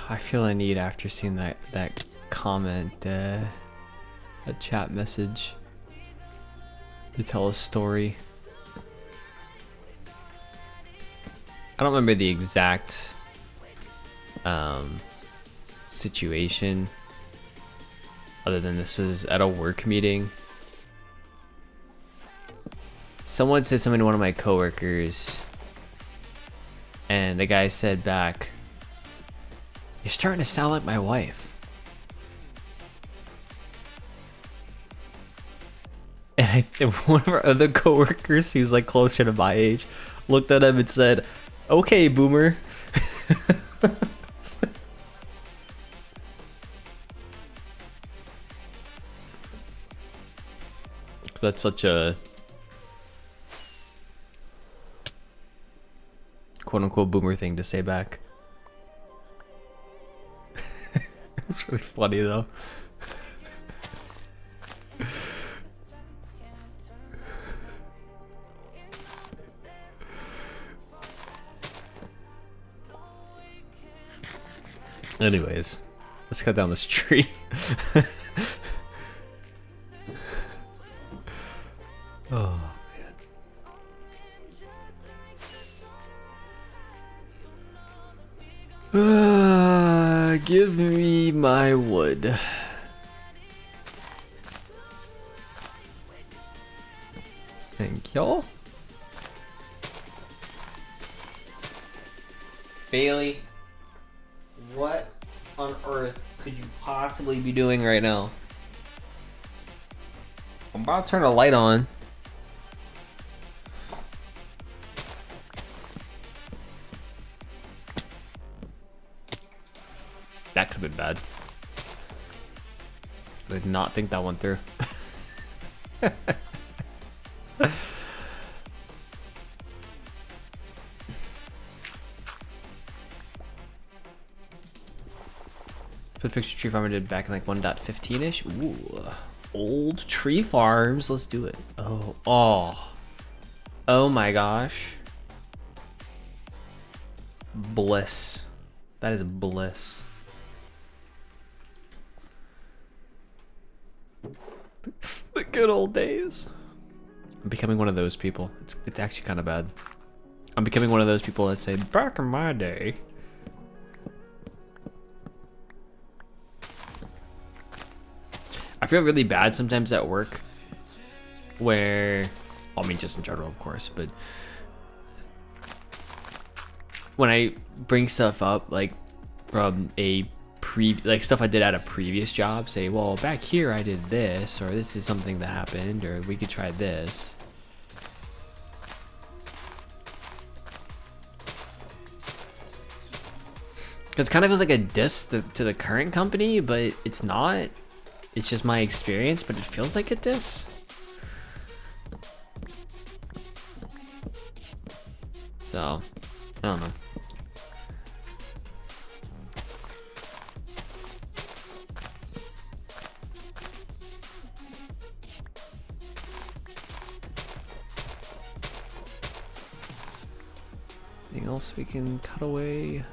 I feel a need after seeing that comment, a chat message, to tell a story. I don't remember the exact situation, other than this is at a work meeting. Someone said something to one of my coworkers, and the guy said back, "You're starting to sound like my wife." And I think one of our other coworkers, who's like closer to my age, looked at him and said, "Okay, boomer." That's such a quote-unquote boomer thing to say back. It's really funny though. Anyways, let's cut down this tree. Oh man. Give me my wood. Thank y'all. Bailey, What on earth could you possibly be doing right now? I'm about to turn a light on. That could have been bad. I did not think that went through. The picture tree farmer did back in like 1.15ish. Ooh, old tree farms. Let's do it. Oh my gosh. Bliss. That is bliss. The good old days. I'm becoming one of those people. It's actually kind of bad. I'm becoming one of those people that say, back in my day. I feel really bad sometimes at work where, I mean, just in general, of course, but when I bring stuff up, like from a stuff I did at a previous job, say, well, back here I did this, or this is something that happened, or we could try this. It kind of feels like a diss to the current company, but it's not. It's just my experience, but it feels like a diss. So, I don't know. Anything else we can cut away?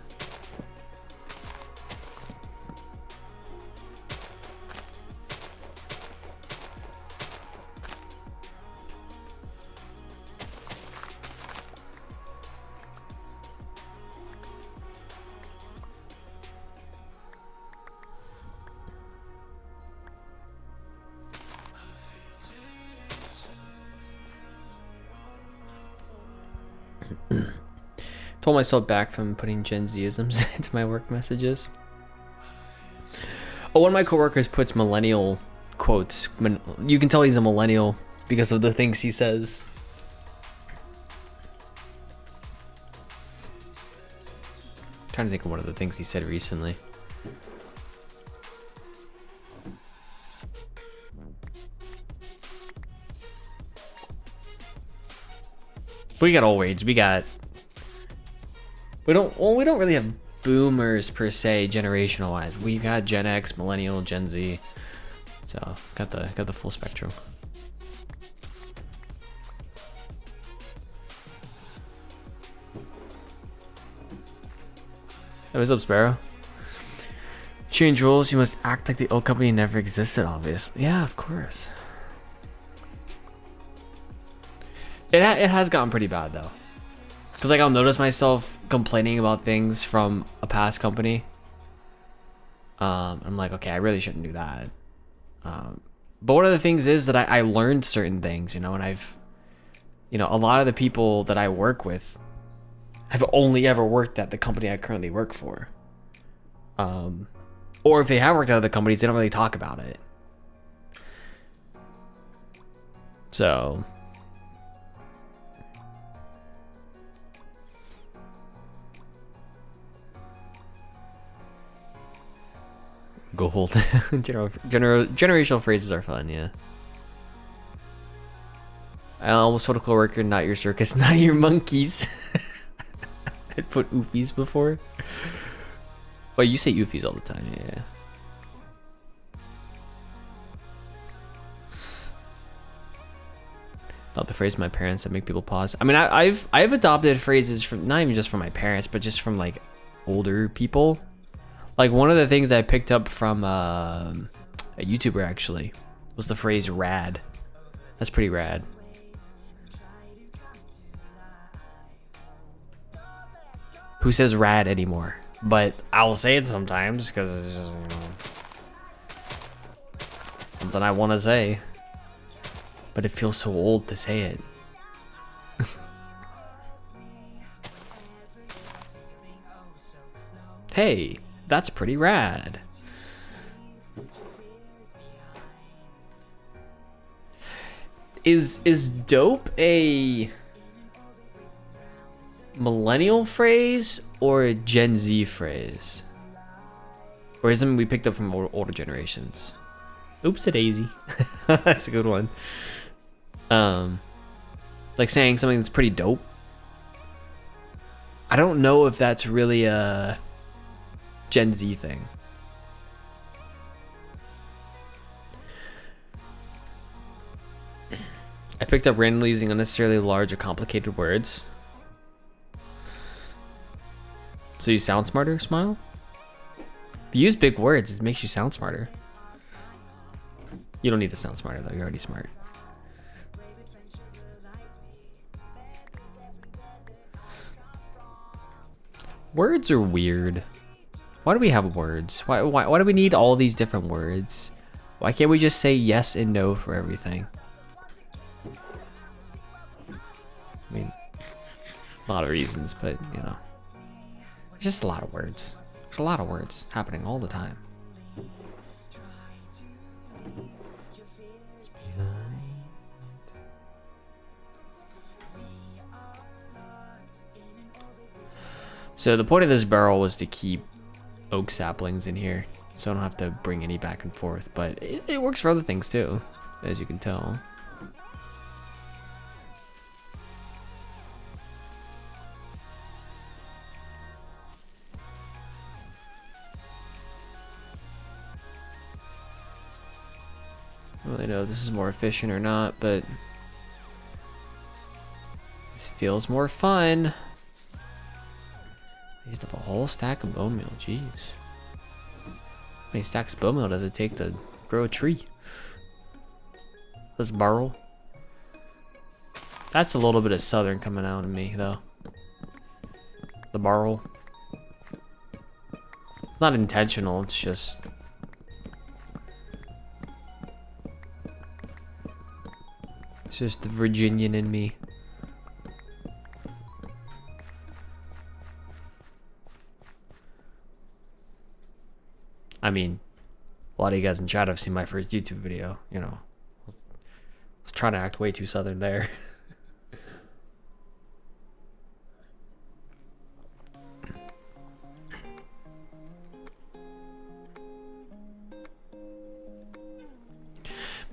Told myself back from putting Gen Z-isms into my work messages. Oh, one of my coworkers puts millennial quotes. You can tell he's a millennial because of the things he says. I'm trying to think of one of the things he said recently. We got old age. We don't really have boomers per se generational wise. We've got Gen X, millennial, Gen Z. So got the full spectrum. Hey, what's up, Sparrow? Change rules, you must act like the old company never existed, obviously. Yeah, of course. It has gotten pretty bad though. Because like I'll notice myself complaining about things from a past company. I'm like, okay, I really shouldn't do that. But one of the things is that I learned certain things, you know, and a lot of the people that I work with have only ever worked at the company I currently work for. Or if they have worked at other companies, they don't really talk about it. So... Gold. Generational phrases are fun, yeah. I almost told a coworker, not your circus, not your monkeys. I'd put oofies before. Well, you say oofies all the time, yeah. Not the phrase from my parents that make people pause. I mean, I've adopted phrases from, not even just from my parents, but just from like older people. Like one of the things that I picked up from a YouTuber actually was the phrase rad. That's pretty rad. Who says rad anymore? But I'll say it sometimes because it's just, you know, something I want to say. But it feels so old to say it. Hey, That's pretty rad. Is dope a millennial phrase or a Gen Z phrase? Or is it something we picked up from older generations? Oops a daisy. That's a good one. Like saying something that's pretty dope. I don't know if that's really a Gen Z thing. I picked up randomly using unnecessarily large or complicated words. So you sound smarter, Smile? If you use big words, it makes you sound smarter. You don't need to sound smarter though, you're already smart. Words are weird. Why do we have words? Why do we need all these different words? Why can't we just say yes and no for everything? I mean, a lot of reasons, but you know, it's just a lot of words. There's a lot of words happening all the time. So the point of this barrel was to keep oak saplings in here, so I don't have to bring any back and forth, but it works for other things too, as you can tell. I don't really know if this is more efficient or not, but this feels more fun. I used up a whole stack of bone meal, jeez. How many stacks of bone meal does it take to grow a tree? Let's borrow. That's a little bit of southern coming out of me, though. The borrow. It's not intentional, it's just... It's just the Virginian in me. I mean, a lot of you guys in chat have seen my first YouTube video, you know. I was trying to act way too southern there.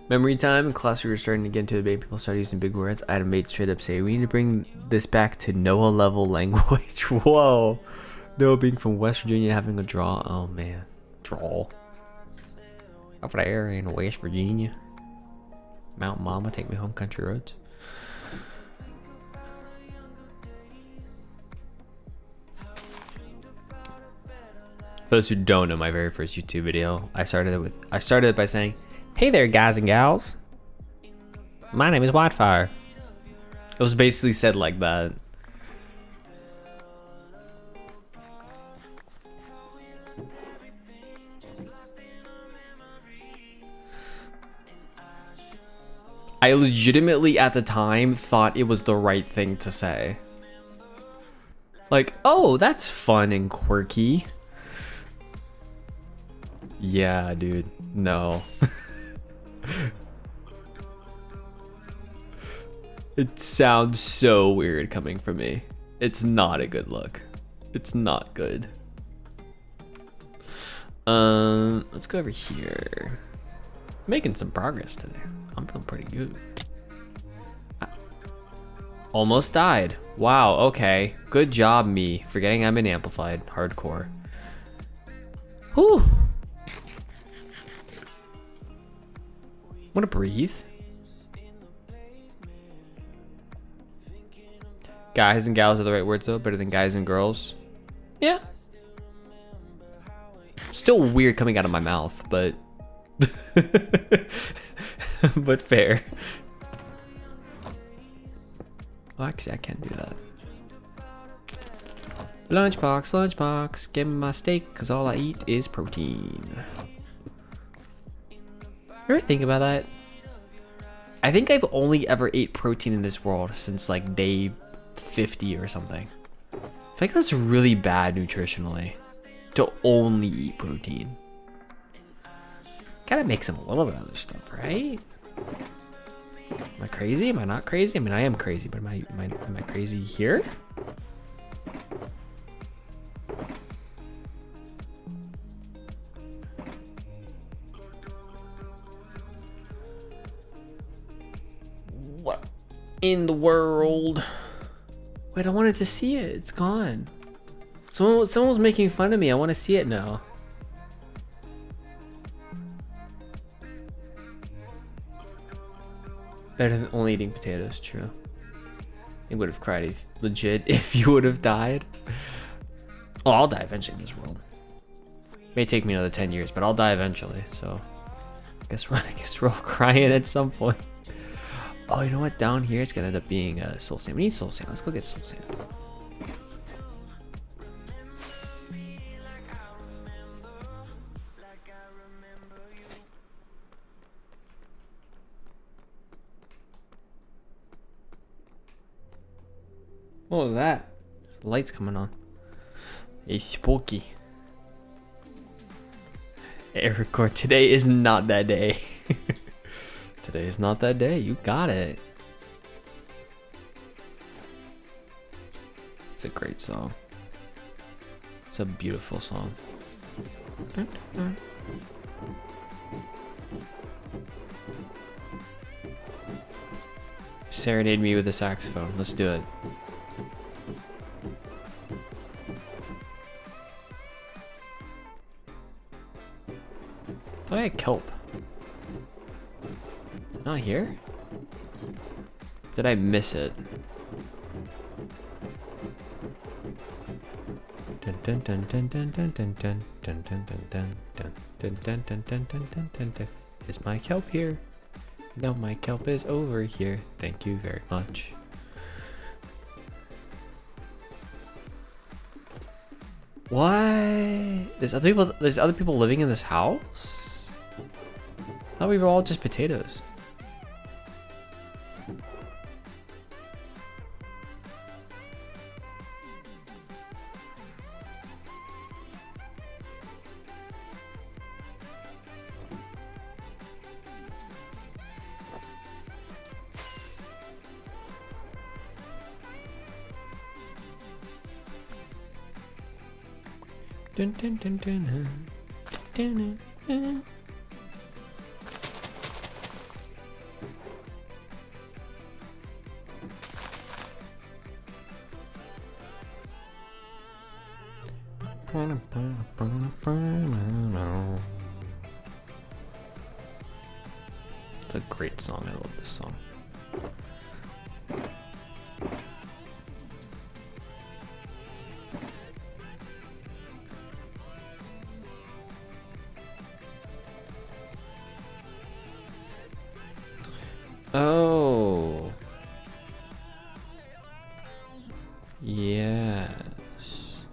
Memory time in class, we were starting to get into debate. People started using big words. I had a mate straight up say, we need to bring this back to Noah level language. Whoa. Noah being from West Virginia having a draw. Oh man. Draw. Up there in West Virginia. Mount Mama, take me home, country roads. For those who don't know my very first YouTube video, I started it by saying, hey there guys and gals. My name is Whitefire. It was basically said like that. I legitimately at the time thought it was the right thing to say. Like, oh, that's fun and quirky. Yeah, dude. No. It sounds so weird coming from me. It's not a good look. It's not good. Let's go over here. Making some progress today. I'm feeling pretty good. Almost died. Wow, okay. Good job, me. Forgetting I'm in amplified. Hardcore. Whew. Wanna breathe? Guys and gals are the right words though. Better than guys and girls. Yeah. Still weird coming out of my mouth, but... but fair. Well, actually, I can't do that. Lunchbox, lunchbox, give me my steak, cause all I eat is protein. You ever think about that? I think I've only ever ate protein in this world since like day 50 or something. I think that's really bad nutritionally to only eat protein. Gotta mix in a little bit of other stuff, right? Am I crazy? Am I not crazy? I mean, I am crazy, but am I crazy here? What in the world? Wait, I wanted to see it. It's gone. Someone was making fun of me. I want to see it now. Better than only eating potatoes, true. I would have cried if you would have died. Oh, I'll die eventually in this world. May take me another 10 years, but I'll die eventually, so I guess we're all crying at some point. Oh, you know what? Down here it's gonna end up being soul sand. We need soul sand. Let's go get soul sand. What was that? The light's coming on. It's spooky. Hey, record. Today is not that day. Today is not that day. You got it. It's a great song. It's a beautiful song. Serenade me with a saxophone. Let's do it. I thought I had kelp. Not here? Did I miss it? Is my kelp here? No, my kelp is over here. Thank you very much. What? There's other people living in this house? I thought we were all just potatoes. Dun, dun, dun, dun, dun. Dun, dun, dun. It's a great song. I love this song. Oh. Yes.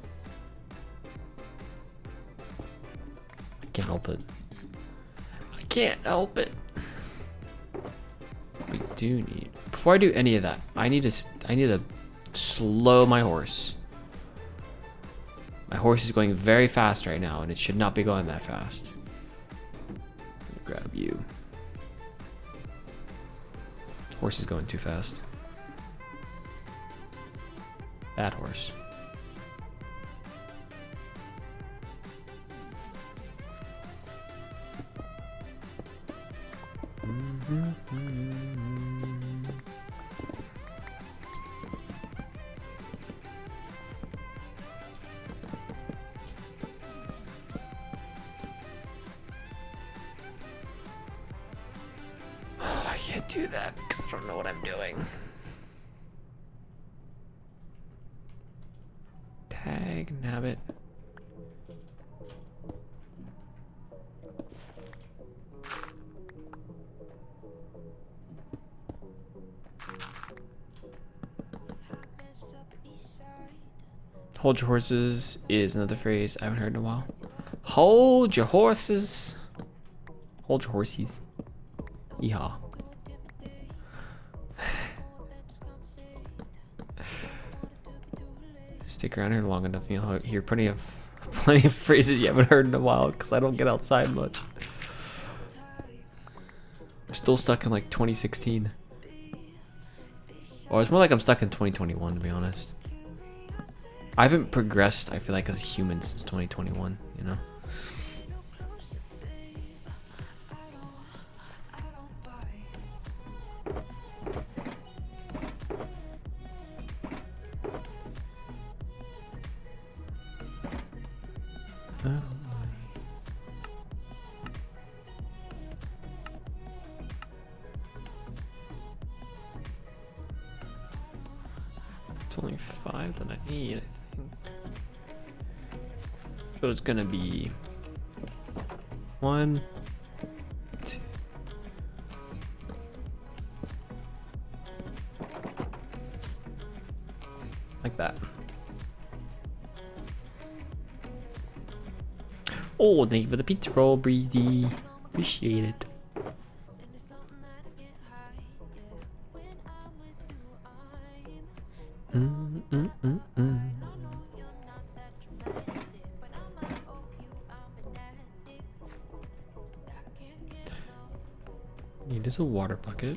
I can't help it. I can't help it. We do need. Before I do any of that, I need to slow my horse. My horse is going very fast right now, and it should not be going that fast. Grab you. Horse is going too fast. Bad horse. I can't do that because I don't know what I'm doing. Tag nabbit. Hold your horses is another phrase I haven't heard in a while. Hold your horses. Hold your horsies. Yeehaw. Stick around here long enough, you'll hear plenty of Plenty of phrases you haven't heard in a while because I don't get outside much. I'm still stuck in like 2016. Or it's more like I'm stuck in 2021, to be honest. I haven't progressed, I feel like, as a human since 2021, you know? It's only 5 that I need, I think. So it's gonna be 1, 2. Like that. Oh, thank you for the pizza roll, Breezy. Appreciate it. Need is a water bucket.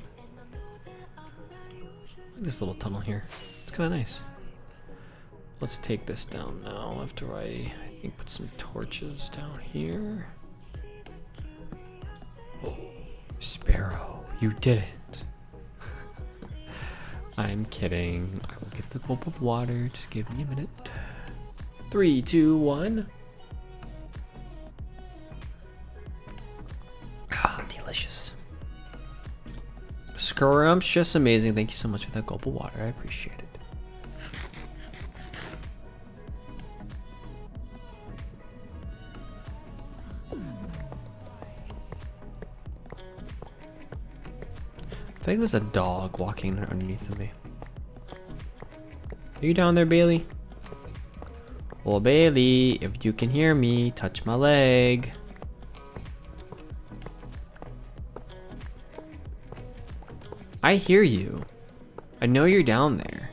This little tunnel here. It's kind of nice. Let's take this down now after I think put some torches down here. Oh, Sparrow, you did it. I'm kidding. I will get the gulp of water. Just give me a minute. 3, 2, 1. Ah, delicious. Scrumptious, amazing. Thank you so much for that gulp of water. I appreciate it. I think there's a dog walking underneath of me. Are you down there, Bailey? Well, Bailey, if you can hear me, touch my leg. I hear you. I know you're down there.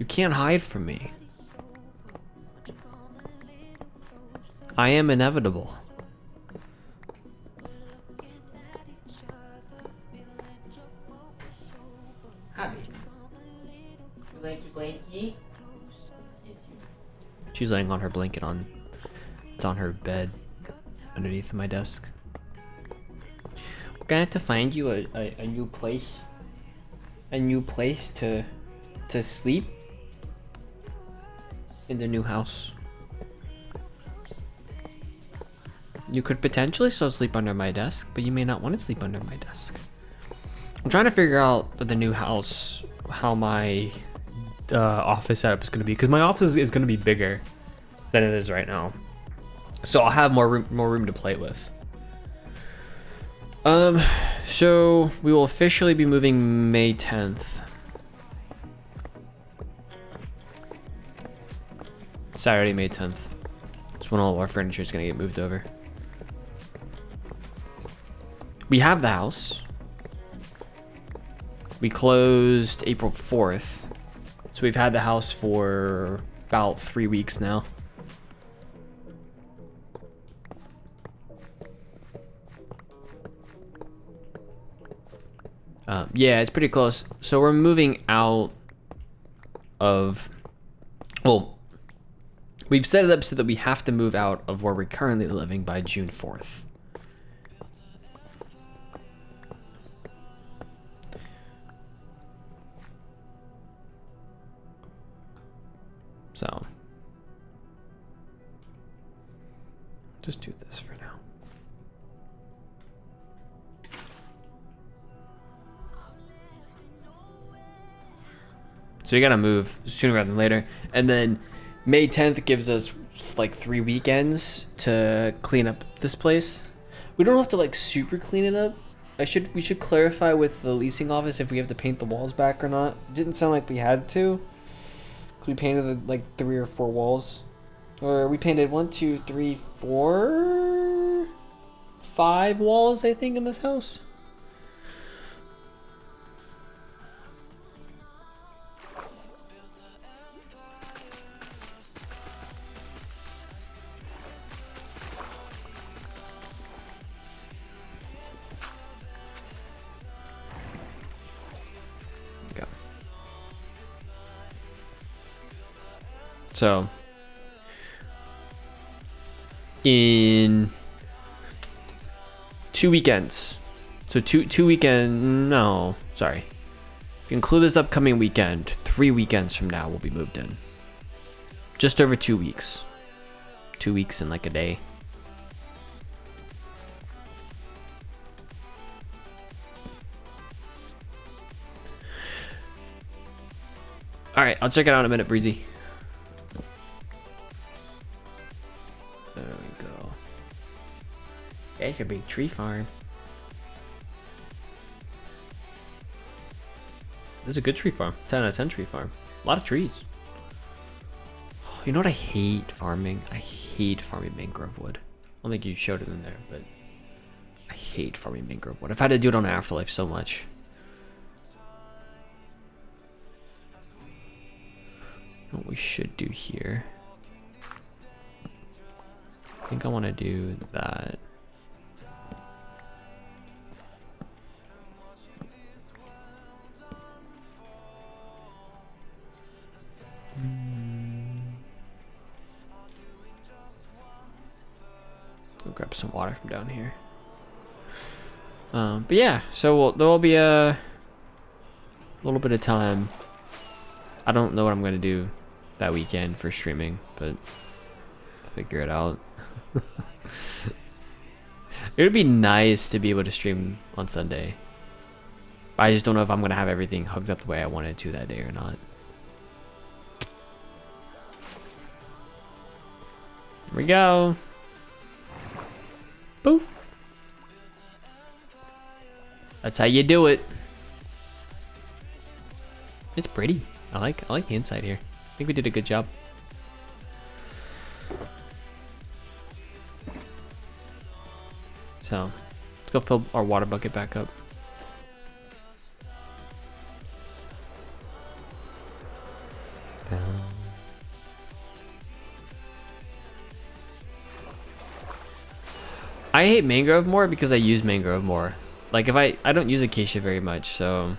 You can't hide from me. I am inevitable. Blanky. She's laying on her blanket it's on her bed underneath my desk. We're gonna have to find you a new place. A new place to sleep in the new house. You could potentially still sleep under my desk, but you may not want to sleep under my desk. I'm trying to figure out the new house, how my office setup is going to be, because my office is going to be bigger than it is right now, so I'll have more room to play with. So we will officially be moving May 10th, Saturday, May 10th. It's when all of our furniture is going to get moved over. We have the house. We closed April 4th. So we've had the house for about 3 weeks now. Yeah, it's pretty close. So we're moving out of, well, we've set it up so that we have to move out of where we're currently living by June 4th. So, just do this for now. So you gotta move sooner rather than later. And then May 10th gives us like 3 weekends to clean up this place. We don't have to like super clean it up. We should clarify with the leasing office if we have to paint the walls back or not. It didn't sound like we had to. We painted like 3 or 4 walls, or we painted 1, 2, 3, 4, 5 walls, I think, in this house. So in 2 weekends. So two weekend. No, sorry. If you include this upcoming weekend, 3 weekends from now we'll be moved in. Just over 2 weeks. 2 weeks and like a day. All right, I'll check it out in a minute, Breezy. There we go. There's a big tree farm. This is a good tree farm. 10 out of 10 tree farm. A lot of trees. You know what I hate farming? I hate farming mangrove wood. I don't think you showed it in there, but I hate farming mangrove wood. I've had to do it on Afterlife so much. What we should do here. I think I want to do that. Go grab some water from down here. But yeah, so there will be a little bit of time. I don't know what I'm gonna do that weekend for streaming, but figure it out. It would be nice to be able to stream on Sunday. I just don't know if I'm gonna have everything hooked up the way I wanted to that day or not. Here we go. Poof. That's how you do it. It's pretty. I like the inside here. I think we did a good job. So let's go fill our water bucket back up. I hate mangrove more because I use mangrove more. Like if I don't use acacia very much, so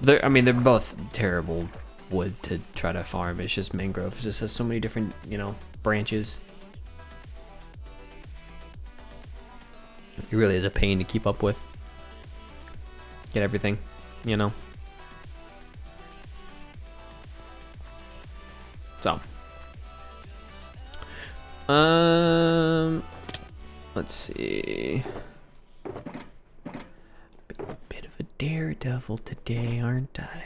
they're both terrible wood to try to farm. It's just mangrove. It just has so many different, branches. It really is a pain to keep up with. Get everything, So, let's see. Bit of a daredevil today, aren't I?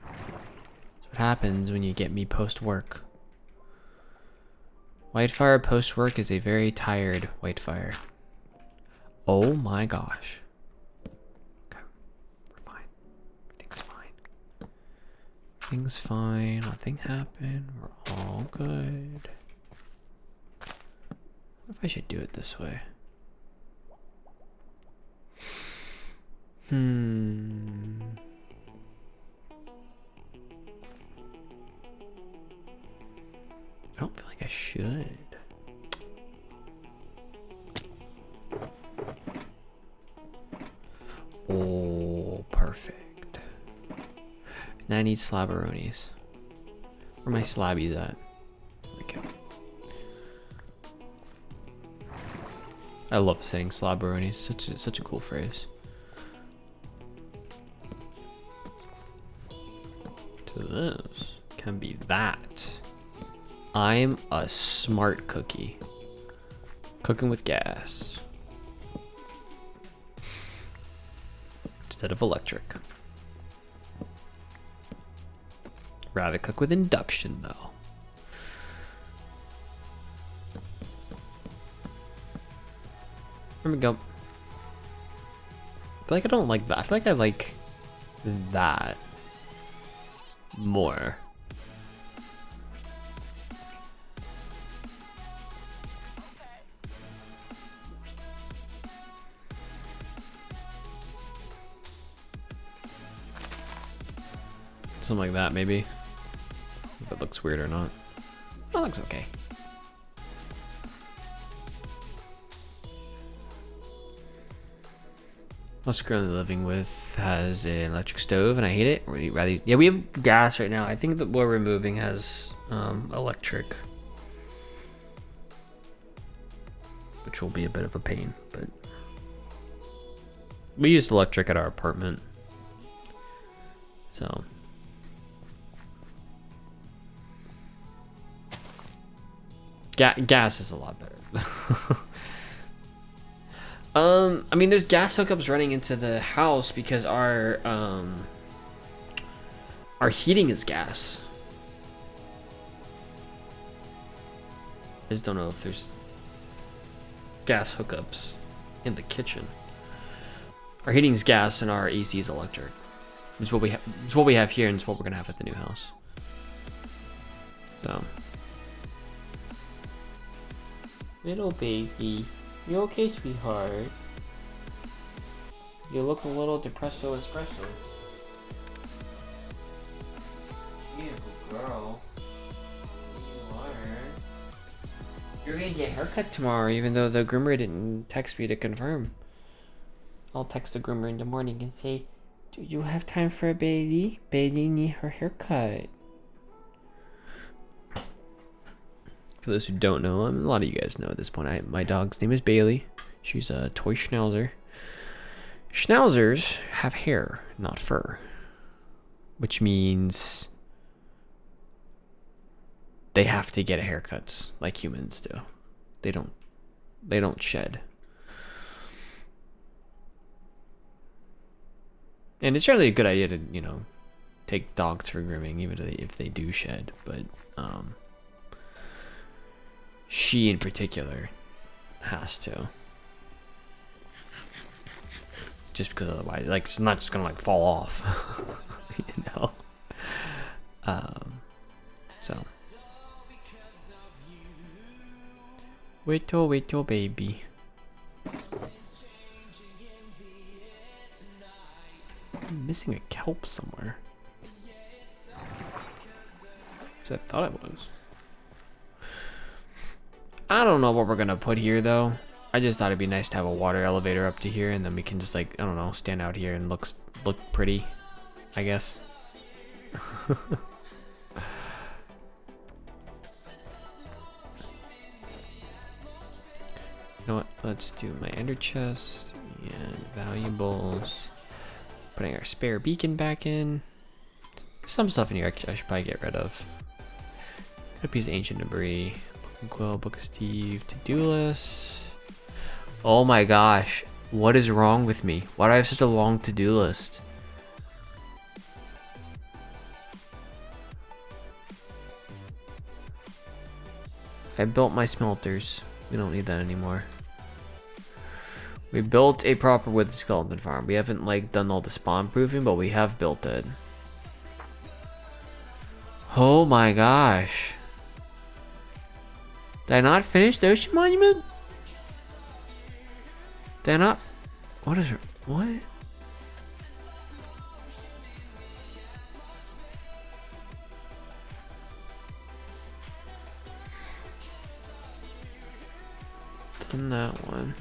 That's what happens when you get me post-work. Whitefire post-work is a very tired Whitefire. Oh my gosh. Okay, we're fine. Everything's fine. Everything's fine. Nothing happened. We're all good. What if I should do it this way? I don't feel like I should. Oh, perfect. Now I need slabberonis. Where are my slabbies at? Okay. I love saying slabberonis. Such a cool phrase. So this can be that. I'm a smart cookie. Cooking with gas. Instead of electric. Rather cook with induction though. There we go. I feel like I don't like that. I feel like I like that more. Something like that, maybe. If it looks weird or not. That looks okay. house currently living with has an electric stove, and I hate it. Yeah, we have gas right now. I think that what we're moving has electric, which will be a bit of a pain, but we used electric at our apartment, so. Gas is a lot better. I mean, there's gas hookups running into the house because our heating is gas. I just don't know if there's gas hookups in the kitchen. Our heating is gas and our AC is electric. It's what we it's what we have here, and it's what we're gonna have at the new house. So. Little baby, you okay, sweetheart? You look a little depresso espresso. Beautiful girl. You are. You're gonna get a haircut tomorrow, even though the groomer didn't text me to confirm. I'll text the groomer in the morning and say, "Do you have time for a Bailey? Bailey need her haircut." For those who don't know, a lot of you guys know at this point, my dog's name is Bailey. She's a toy schnauzer. Schnauzers have hair, not fur, which means they have to get haircuts like humans do. They don't shed. And it's generally a good idea to, take dogs for grooming, even if they do shed, but she in particular has to, just because otherwise, like, it's not just gonna like fall off. So wait till baby. I'm missing a kelp somewhere, so I thought it was. I don't know what we're gonna put here though. I just thought it'd be nice to have a water elevator up to here, and then we can just, like, I don't know, stand out here and look pretty, I guess. You know what? Let's do my ender chest and valuables. Putting our spare beacon back in. Some stuff in here I should probably get rid of. A piece of ancient debris. Quill, Book of Steve, to-do list. Oh my gosh, what is wrong with me? Why do I have such a long to-do list? I built my smelters. We don't need that anymore. We built a proper wood skeleton farm. We haven't, like, done all the spawn proofing, but we have built it. Oh my gosh. Did I not finish the Ocean Monument? Did I not? What is it? What? Done that one.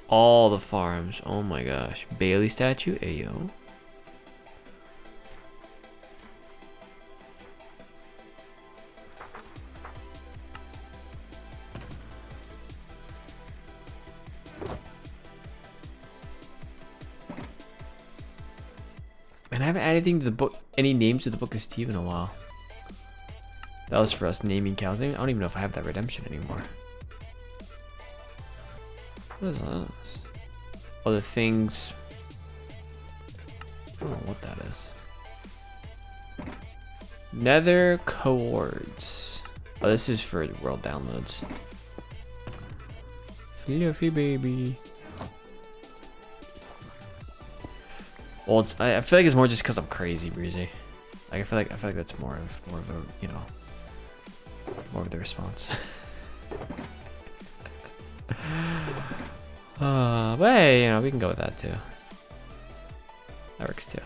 All the farms. Oh my gosh. Bailey statue. Ayo. And I haven't added anything to the book, any names to the Book of Steve in a while. That was for us naming cows. I don't even know if I have that redemption anymore. What is this? Oh, the things. I don't know what that is. Nether Coords. Oh, this is for world downloads. Fluffy baby. Well, I feel like it's more just because I'm crazy, Breezy. Like, I feel like that's more of a, more of the response. But hey, we can go with that too. That works too.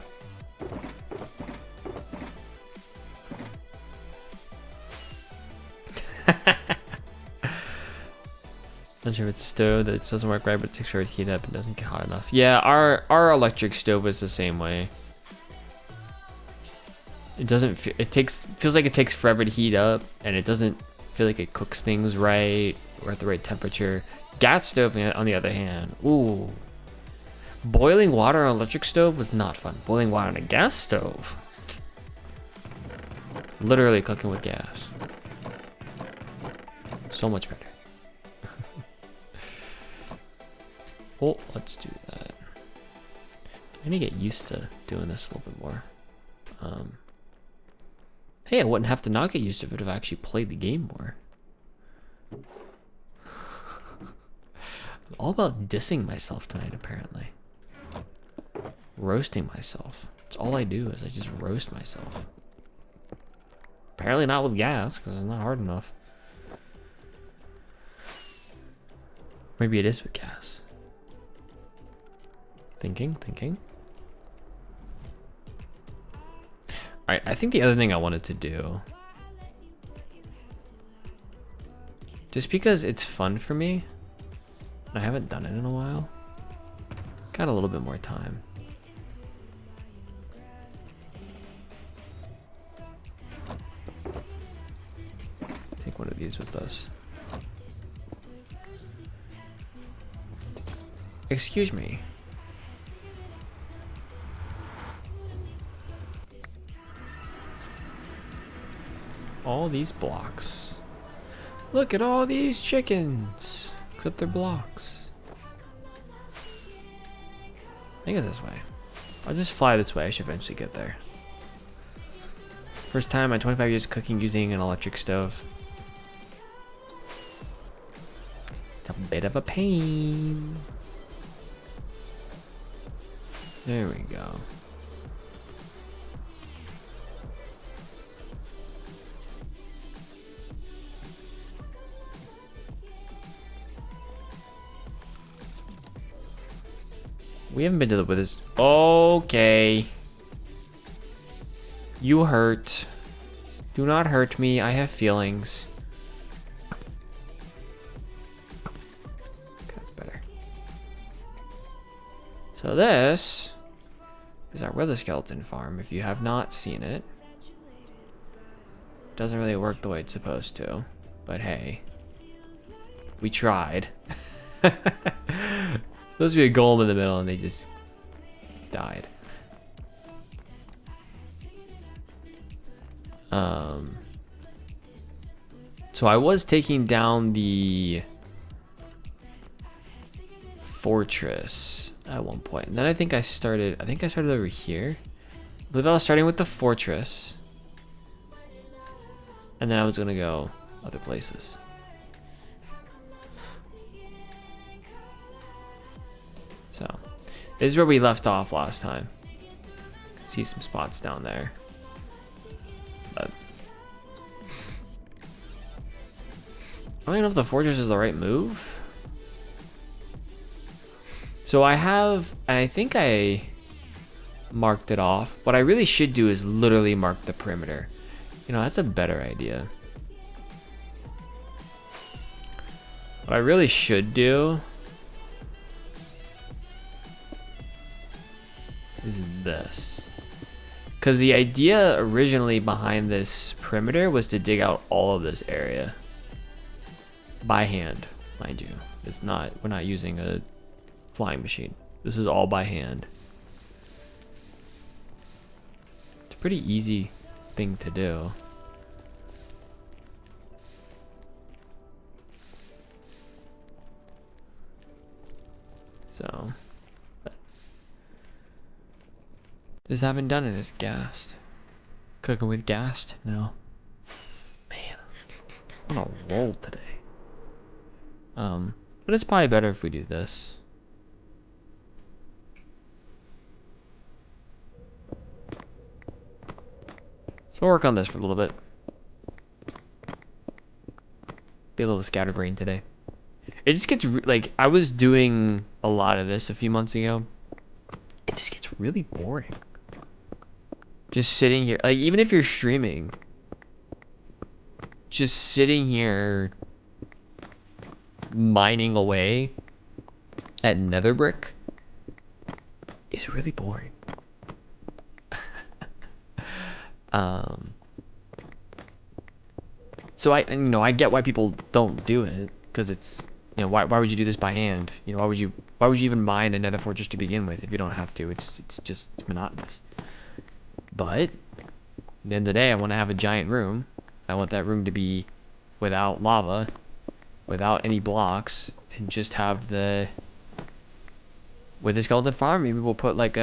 Not sure if it's a stove that doesn't work right, but it takes forever to heat up and doesn't get hot enough. Yeah, our electric stove is the same way. It doesn't feel, feels like it takes forever to heat up, and it doesn't feel like it cooks things right or at the right temperature. Gas stove, on the other hand, ooh. Boiling water on an electric stove was not fun. Boiling water on a gas stove. Literally cooking with gas. So much better. Well, let's do that. I need to get used to doing this a little bit more. Hey, I wouldn't have to not get used to it if I actually played the game more. I'm all about dissing myself tonight, apparently. Roasting myself. That's all I do is I just roast myself. Apparently not with gas, because it's not hard enough. Maybe it is with gas. Thinking. Alright, I think the other thing I wanted to do, just because it's fun for me, I haven't done it in a while, got a little bit more time. Take one of these with us. Excuse me. All these blocks. Look at all these chickens. Except they're blocks. I think it's this way. I'll just fly this way. I should eventually get there. First time in 25 years cooking using an electric stove. It's a bit of a pain. There we go. We haven't been to the withers. Okay. You hurt. Do not hurt me. I have feelings. That's better. So this is our wither skeleton farm. If you have not seen it, doesn't really work the way it's supposed to. But hey, we tried. Supposed to be a golem in the middle, and they just died. So I was taking down the fortress at one point, and then I think I started over here. I believe I was starting with the fortress, and then I was gonna go other places. So, this is where we left off last time. See some spots down there. But I don't even know if the fortress is the right move. So I think I marked it off. What I really should do is literally mark the perimeter. You know, that's a better idea. What I really should do is this, because the idea originally behind this perimeter was to dig out all of this area by hand, mind you. It's not, we're not using a flying machine. This is all by hand. It's a pretty easy thing to do. So just haven't done it as gassed. Cooking with gassed? No. Man, I'm on a roll today. But it's probably better if we do this. So we'll work on this for a little bit. Be a little scatterbrained today. It just gets like, I was doing a lot of this a few months ago. It just gets really boring. Just sitting here, like, even if you're streaming, just sitting here mining away at nether brick is really boring. So I get why people don't do it, because it's, why would you do this by hand? Why would you even mine a nether fortress to begin with if you don't have to? It's monotonous. But at the end of the day, I want to have a giant room. I want that room to be without lava, without any blocks, and just have with the skeleton farm. Maybe we'll put like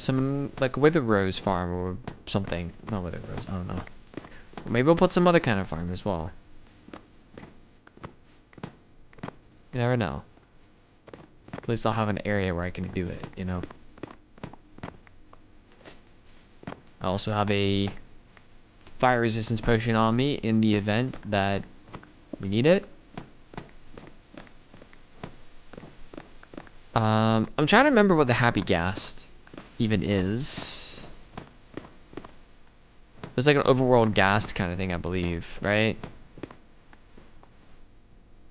some like Wither Rose farm or something. Not Wither Rose, I don't know. Maybe we'll put some other kind of farm as well. You never know. At least I'll have an area where I can do it, I also have a fire resistance potion on me in the event that we need it. I'm trying to remember what the Happy Ghast even is. It was like an overworld ghast kind of thing, I believe, right?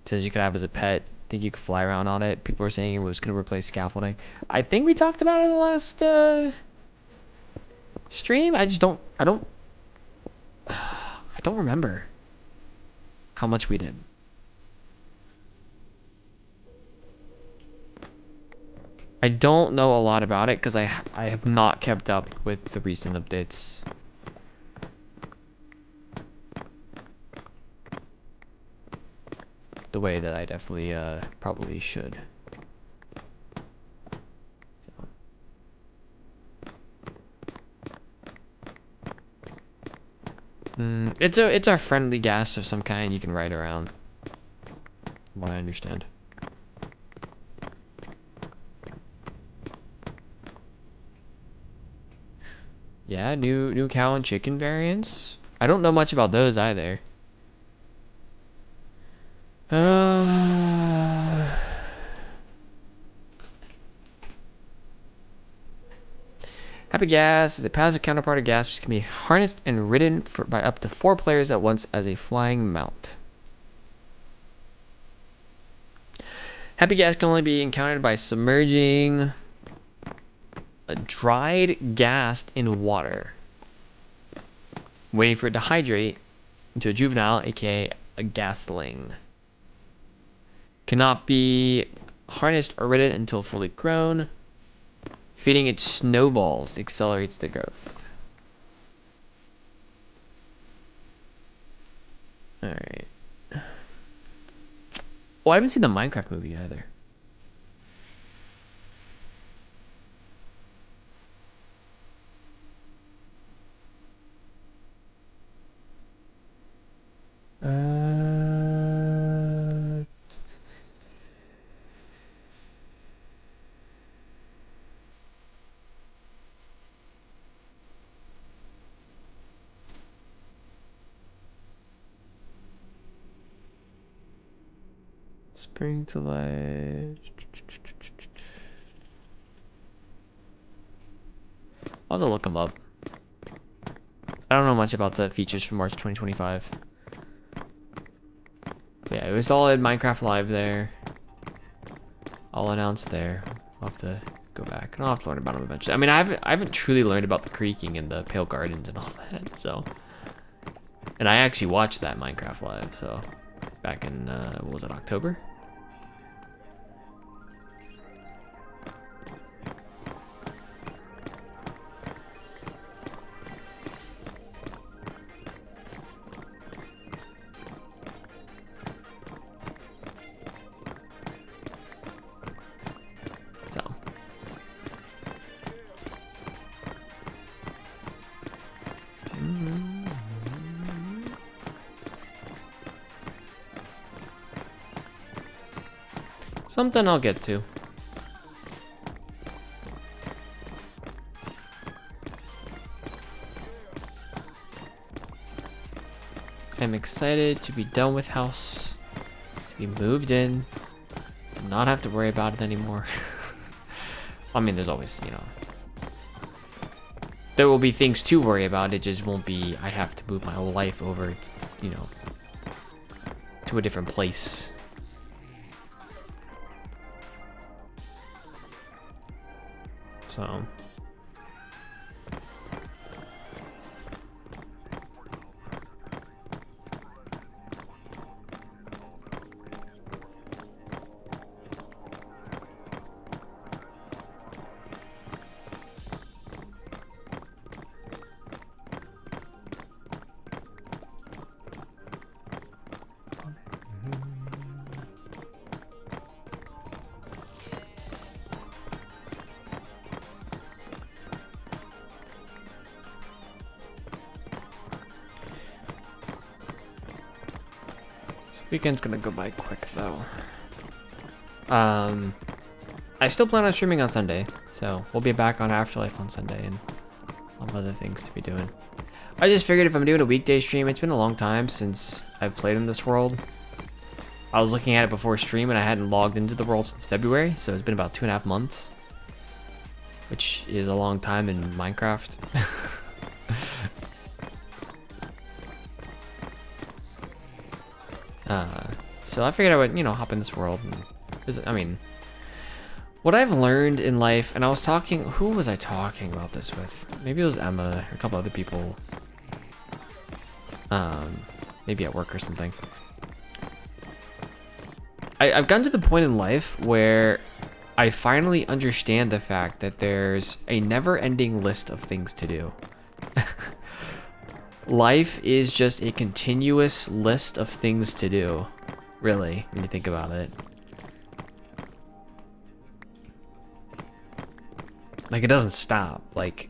Says you could have as a pet. I think you could fly around on it. People were saying it was going to replace scaffolding. I think we talked about it in the last stream. I don't remember how much we did. I don't know a lot about it because I have not kept up with the recent updates. The way that I definitely probably should. It's our friendly ghast of some kind you can ride around. From what I understand. Yeah, new cow and chicken variants. I don't know much about those either. Happy Ghast is a passive counterpart of ghast which can be harnessed and ridden by up to 4 players at once as a flying mount. Happy Ghast can only be encountered by submerging a dried ghast in water, waiting for it to hydrate into a juvenile, aka a ghastling. Cannot be harnessed or ridden until fully grown. Feeding it snowballs accelerates the growth. Alright. Oh, I haven't seen the Minecraft movie either. Spring to life. I'll have to look them up. I don't know much about the features for March 2025. Yeah, it was all in Minecraft Live there. All announced there. I'll have to go back. I'll have to learn about them eventually. I mean, I haven't truly learned about the creeking and the pale gardens and all that, so. And I actually watched that Minecraft Live, so. Back in, what was it, October? Something I'll get to. I'm excited to be done with house, to be moved in, and not have to worry about it anymore. I mean, there's always, there will be things to worry about. It just won't be, I have to move my whole life over, to a different place. So. Weekend's gonna go by quick though. I still plan on streaming on Sunday, so we'll be back on Afterlife on Sunday and all other things to be doing. I just figured if I'm doing a weekday stream, it's been a long time since I've played in this world. I was looking at it before stream and I hadn't logged into the world since February, so it's been about 2.5 months, which is a long time in Minecraft. So I figured I would, hop in this world. And, I mean, what I've learned in life, and I was talking, who was I talking about this with? Maybe it was Emma or a couple other people. Maybe at work or something. I've gotten to the point in life where I finally understand the fact that there's a never-ending list of things to do. Life is just a continuous list of things to do, really, when you think about it. Like, it doesn't stop. Like,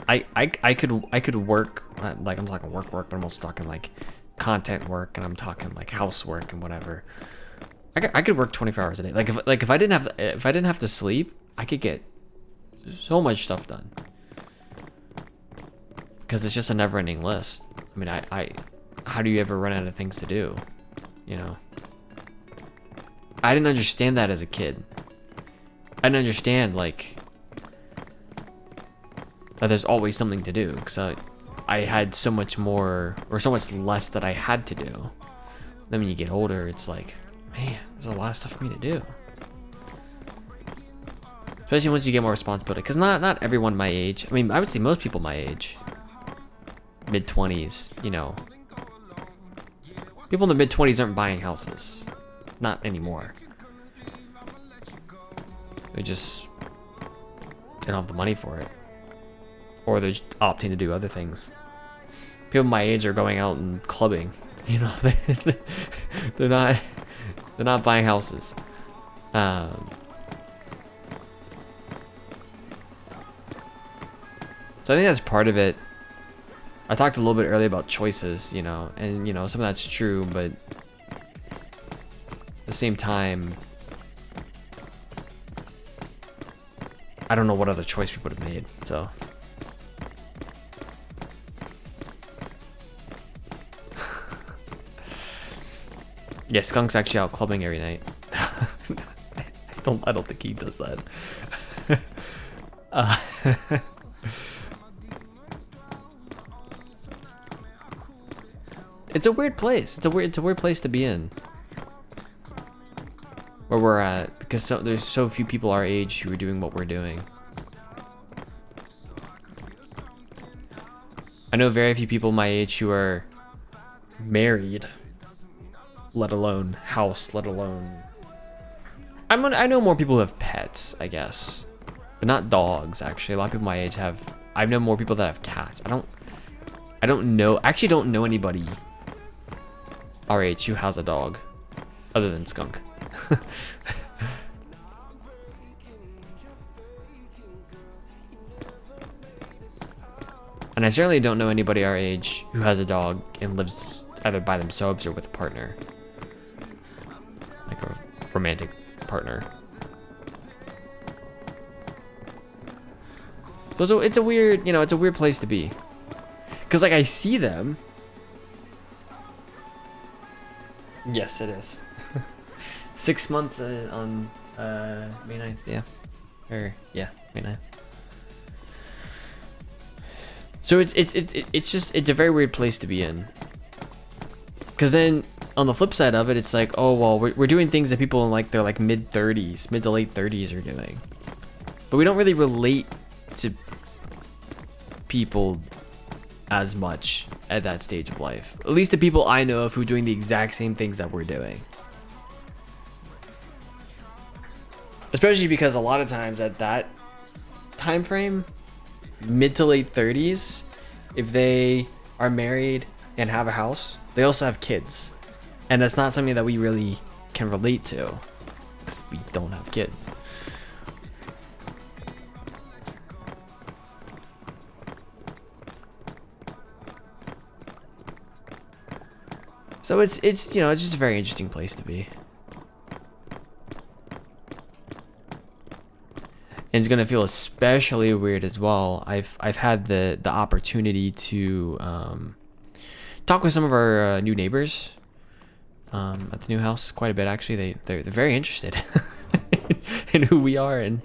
I could work, like, I'm talking work, but I'm also talking like content work, and I'm talking like housework and whatever. I could work 24 hours a day. Like if I didn't have to sleep, I could get so much stuff done. Because it's just a never-ending list. I mean, how do you ever run out of things to do? I didn't understand that as a kid. I didn't understand, like, that there's always something to do. Because I had so much more, or so much less that I had to do. Then when you get older, it's like, man, there's a lot of stuff for me to do. Especially once you get more responsibility. Because not everyone my age, I mean, I would say most people my age, mid-20s, people in the mid-20s aren't buying houses. Not anymore. They don't have the money for it. Or they're just opting to do other things. People my age are going out and clubbing. They're not buying houses. So I think that's part of it. I talked a little bit earlier about choices, and some of that's true, but at the same time, I don't know what other choice we would have made, so. Yeah, Skunk's actually out clubbing every night. I don't think he does that. It's a weird place. It's a weird place to be in. Where we're at, because there's so few people our age who are doing what we're doing. I know very few people my age who are married, let alone house, let alone. I know more people who have pets, I guess, but not dogs. Actually, a lot of people my age have. I know more people that have cats. I don't know. I actually don't know anybody our age who has a dog, other than Skunk. And I certainly don't know anybody our age who has a dog and lives either by themselves or with a partner, like a romantic partner. So it's a weird, it's a weird place to be, because like I see them. Yes, it is. 6 months on May 9th, yeah. May 9th. So it's a very weird place to be in. Because then on the flip side of it, it's like, oh well, we're doing things that people in like their like mid to late 30s are doing, but we don't really relate people as much at that stage of life. At least the people I know of who are doing the exact same things that we're doing. Especially because a lot of times at that time frame, mid to late 30s, if they are married and have a house, they also have kids. And that's not something that we really can relate to because we don't have kids. So it's it's just a very interesting place to be. And it's gonna feel especially weird as well. I've had the opportunity to talk with some of our new neighbors at the new house quite a bit. Actually, they're very interested in who we are and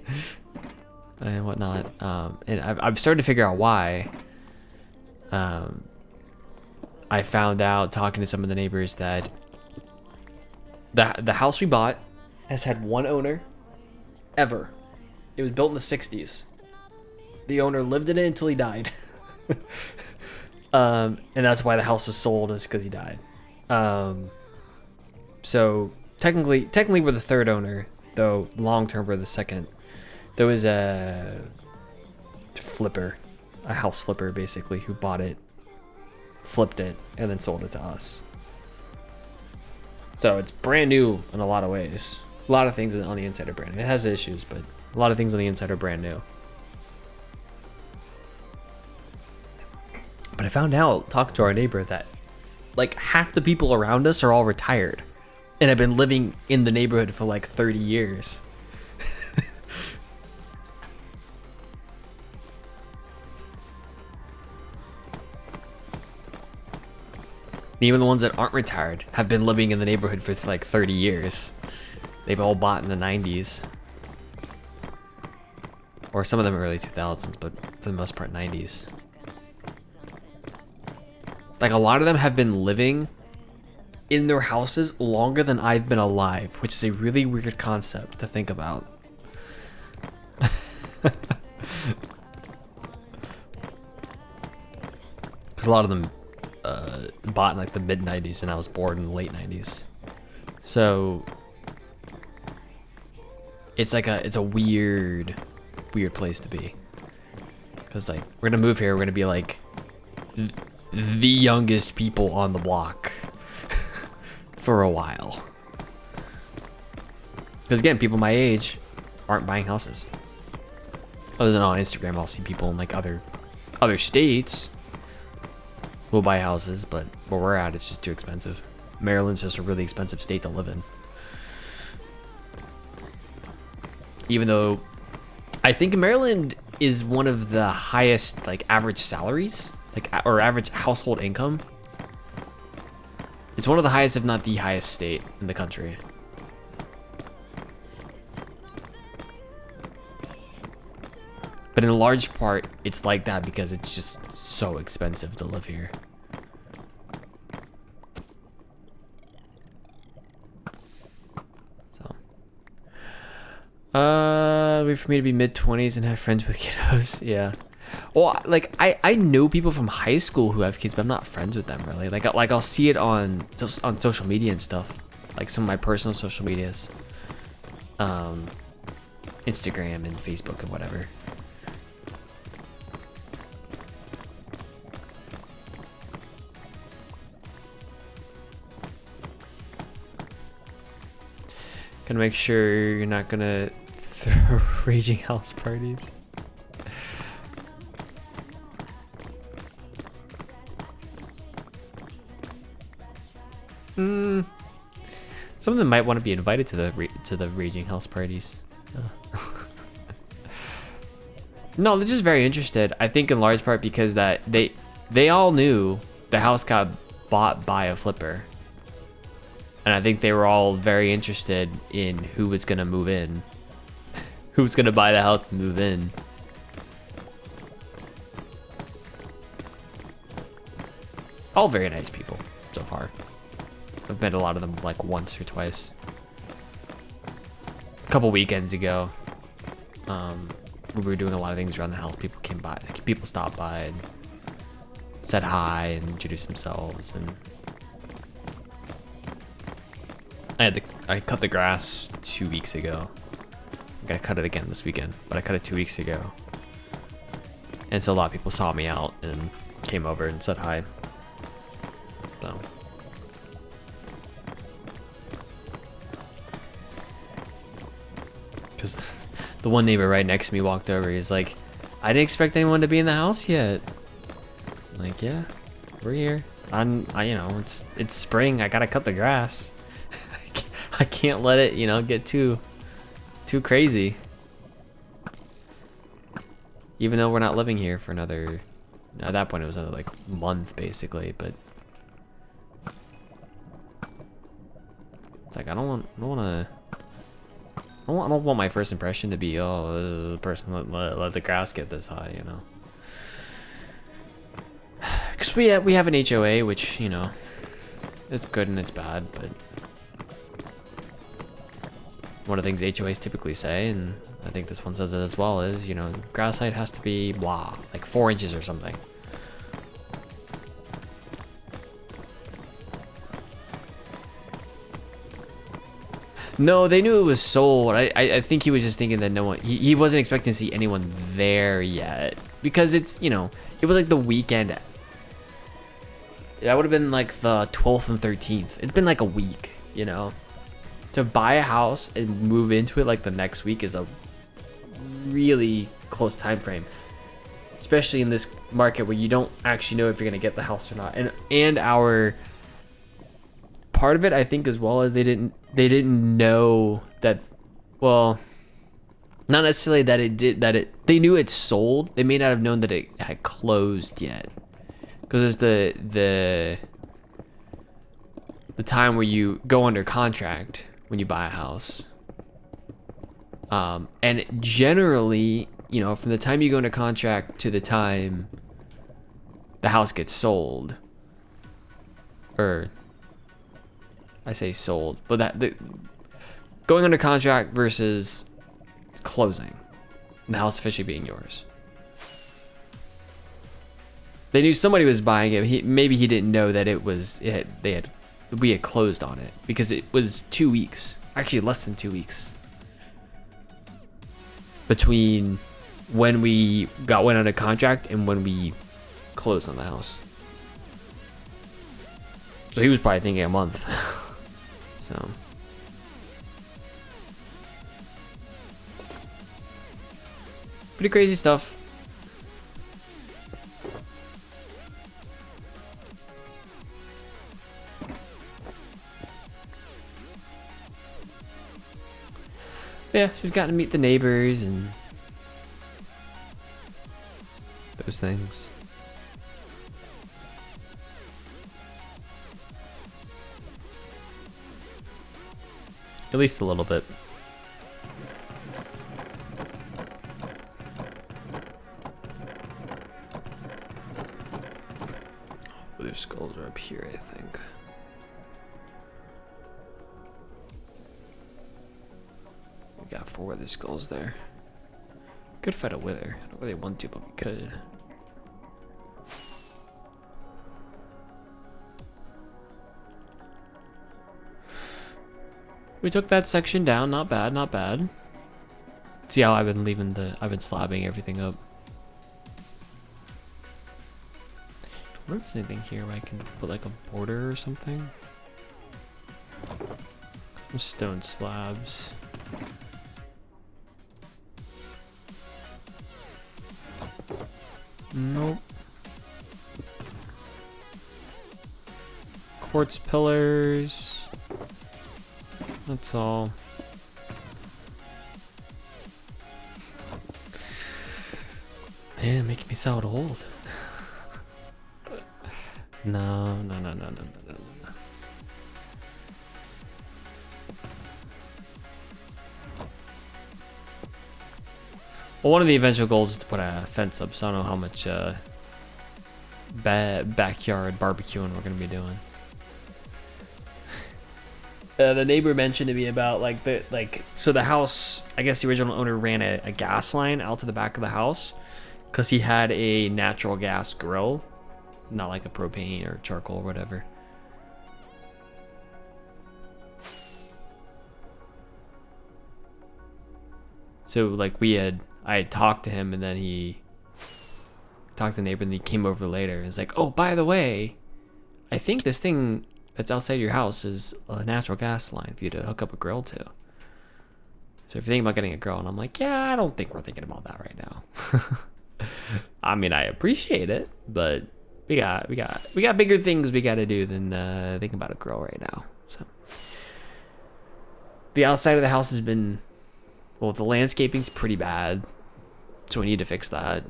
whatnot. And I've started to figure out why. I found out talking to some of the neighbors that the house we bought has had one owner ever. It was built in the 60s. The owner lived in it until he died. And that's why the house was sold, is because he died. So technically we're the third owner, though long term we're the second. There was a house flipper basically, who bought it, flipped it, and then sold it to us. So it's brand new in a lot of ways. A lot of things on the inside are brand new. It has issues, but a lot of things on the inside are brand new. But I found out, talking to our neighbor, that like half the people around us are all retired and have been living in the neighborhood for like 30 years. Even the ones that aren't retired have been living in the neighborhood for like 30 years. They've all bought in the 90s. Or some of them early 2000s, but for the most part 90s. Like a lot of them have been living in their houses longer than I've been alive, which is a really weird concept to think about. Because a lot of them bought in like the mid 90s and I was born in the late 90s. So it's a weird place to be. Because like we're gonna move here, we're gonna be like the youngest people on the block for a while. Because again, people my age aren't buying houses. Other than on Instagram, I'll see people in like other states who'll buy houses, but where we're at, it's just too expensive. Maryland's just a really expensive state to live in. Even though I think Maryland is one of the highest like average salaries, like or average household income. It's one of the highest, if not the highest state in the country. But in large part, it's like that because it's just so expensive to live here. Wait for me to be mid-20s and have friends with kiddos. Yeah. Well, like I know people from high school who have kids, but I'm not friends with them really. Like I'll see it on social media and stuff, like some of my personal social medias, Instagram and Facebook and whatever. Gonna make sure you're not gonna throw raging house parties. Some of them might want to be invited to the raging house parties. No, they're just very interested. I think in large part because that they all knew the house got bought by a flipper. And I think they were all very interested in who was going to move in. Who was going to buy the house and move in. All very nice people so far. I've met a lot of them like once or twice. A couple weekends ago. when we were doing a lot of things around the house, people came by, people stopped by and said hi and introduced themselves. And I cut the grass 2 weeks ago. I'm gonna cut it again this weekend, but I cut it 2 weeks ago. And so a lot of people saw me out and came over and said hi. So. Because the one neighbor right next to me walked over. He's like, I didn't expect anyone to be in the house yet. I'm like, yeah, we're here. You know, it's spring. I gotta cut the grass. I can't let it, you know, get too crazy. Even though we're not living here for another, at that point it was another like month basically, but it's like I don't want my first impression to be, oh, this is the person let the grass get this high, you know. Because we have an HOA, which, you know, it's good and it's bad, but one of the things HOAs typically say, and I think this one says it as well, is, you know, grass height has to be blah, like 4 inches or something. No, they knew it was sold. I think he was just thinking that no one, he wasn't expecting to see anyone there yet, because it's, you know, it was like the weekend. That would have been like the 12th and 13th. It's been like a week, you know. To buy a house and move into it like the next week is a really close time frame, especially in this market where you don't actually know if you're gonna get the house or not. And our part of it, I think, as well, as they didn't know that, well, not necessarily that they knew it sold. They may not have known that it had closed yet, because there's the time where you go under contract when you buy a house, and generally, you know, from the time you go into contract to the time the house gets sold, or I say sold, but going under contract versus closing, and the house officially being yours. They knew somebody was buying it. Maybe he didn't know that we had closed on it, because it was 2 weeks, actually less than 2 weeks, between when we went under contract and when we closed on the house. So he was probably thinking a month. So pretty crazy stuff. Yeah, she's gotten to meet the neighbors and those things. At least a little bit. Oh, their skulls are up here, I think. We got 4 other skulls there. Could fight a wither. I don't really want to, but we could. We took that section down. Not bad, not bad. See how I've been slabbing everything up. I wonder if there's anything here where I can put like a border or something. Some stone slabs. Nope. Quartz pillars. That's all. Man, making me sound old. No. Well, one of the eventual goals is to put a fence up, so I don't know how much backyard barbecuing we're gonna be doing. The neighbor mentioned to me about so the house, I guess the original owner ran a gas line out to the back of the house because he had a natural gas grill, not like a propane or charcoal or whatever. So like I had talked to him, and then he talked to the neighbor, and he came over later. He's like, oh, by the way, I think this thing that's outside your house is a natural gas line for you to hook up a grill to. So if you're thinking about getting a grill, and I'm like, yeah, I don't think we're thinking about that right now. I mean, I appreciate it, but we got bigger things we got to do than thinking about a grill right now. So the outside of the house has been, well, the landscaping's pretty bad, so we need to fix that.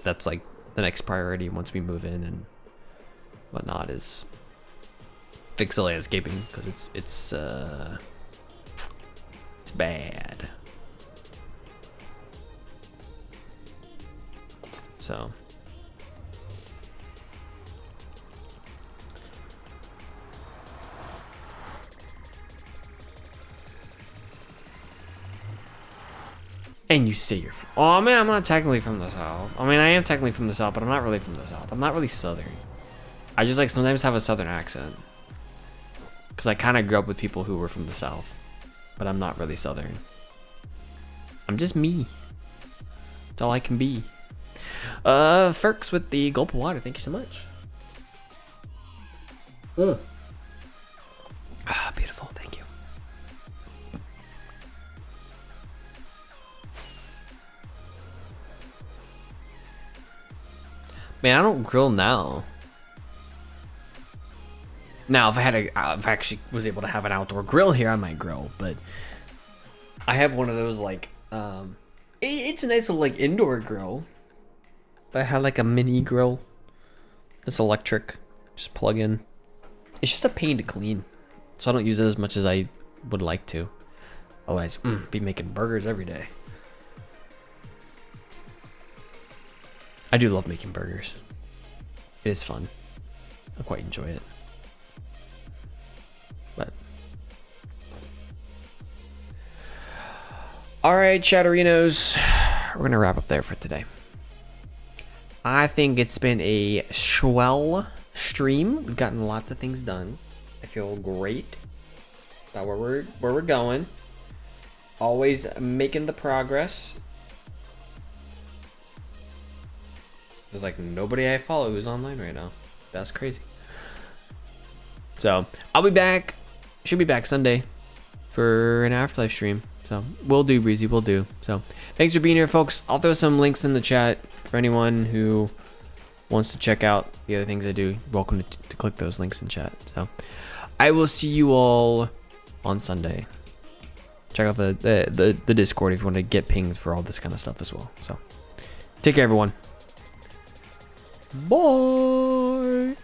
That's like the next priority once we move in and whatnot, is fix the landscaping, because it's bad. So and you say you're from, oh man, I'm not technically from the South. I mean, I am technically from the South, but I'm not really from the South. I'm not really Southern. I just like sometimes have a Southern accent, because I kind of grew up with people who were from the South, but I'm not really Southern. I'm just me. That's all I can be. Ferks with the gulp of water. Thank you so much. Ah, beautiful. Thank you. Man, I don't grill now. Now, if I actually was able to have an outdoor grill here, I might grill. But I have one of those like, it's a nice little like indoor grill. But I had like a mini grill. It's electric, just plug in. It's just a pain to clean, so I don't use it as much as I would like to. Otherwise, be making burgers every day. I do love making burgers. It is fun. I quite enjoy it. But all right, Chatterinos, we're gonna wrap up there for today. I think it's been a swell stream. We've gotten lots of things done. I feel great about where we're going. Always making the progress. There's like nobody I follow who's online right now. That's crazy. So I'll be back. Should be back Sunday for an Afterlife stream. So we'll do, Breezy. We'll do. So thanks for being here, folks. I'll throw some links in the chat for anyone who wants to check out the other things I do. You're welcome to click those links in chat. So I will see you all on Sunday. Check out the Discord if you want to get pinged for all this kind of stuff as well. So take care, everyone. Bye.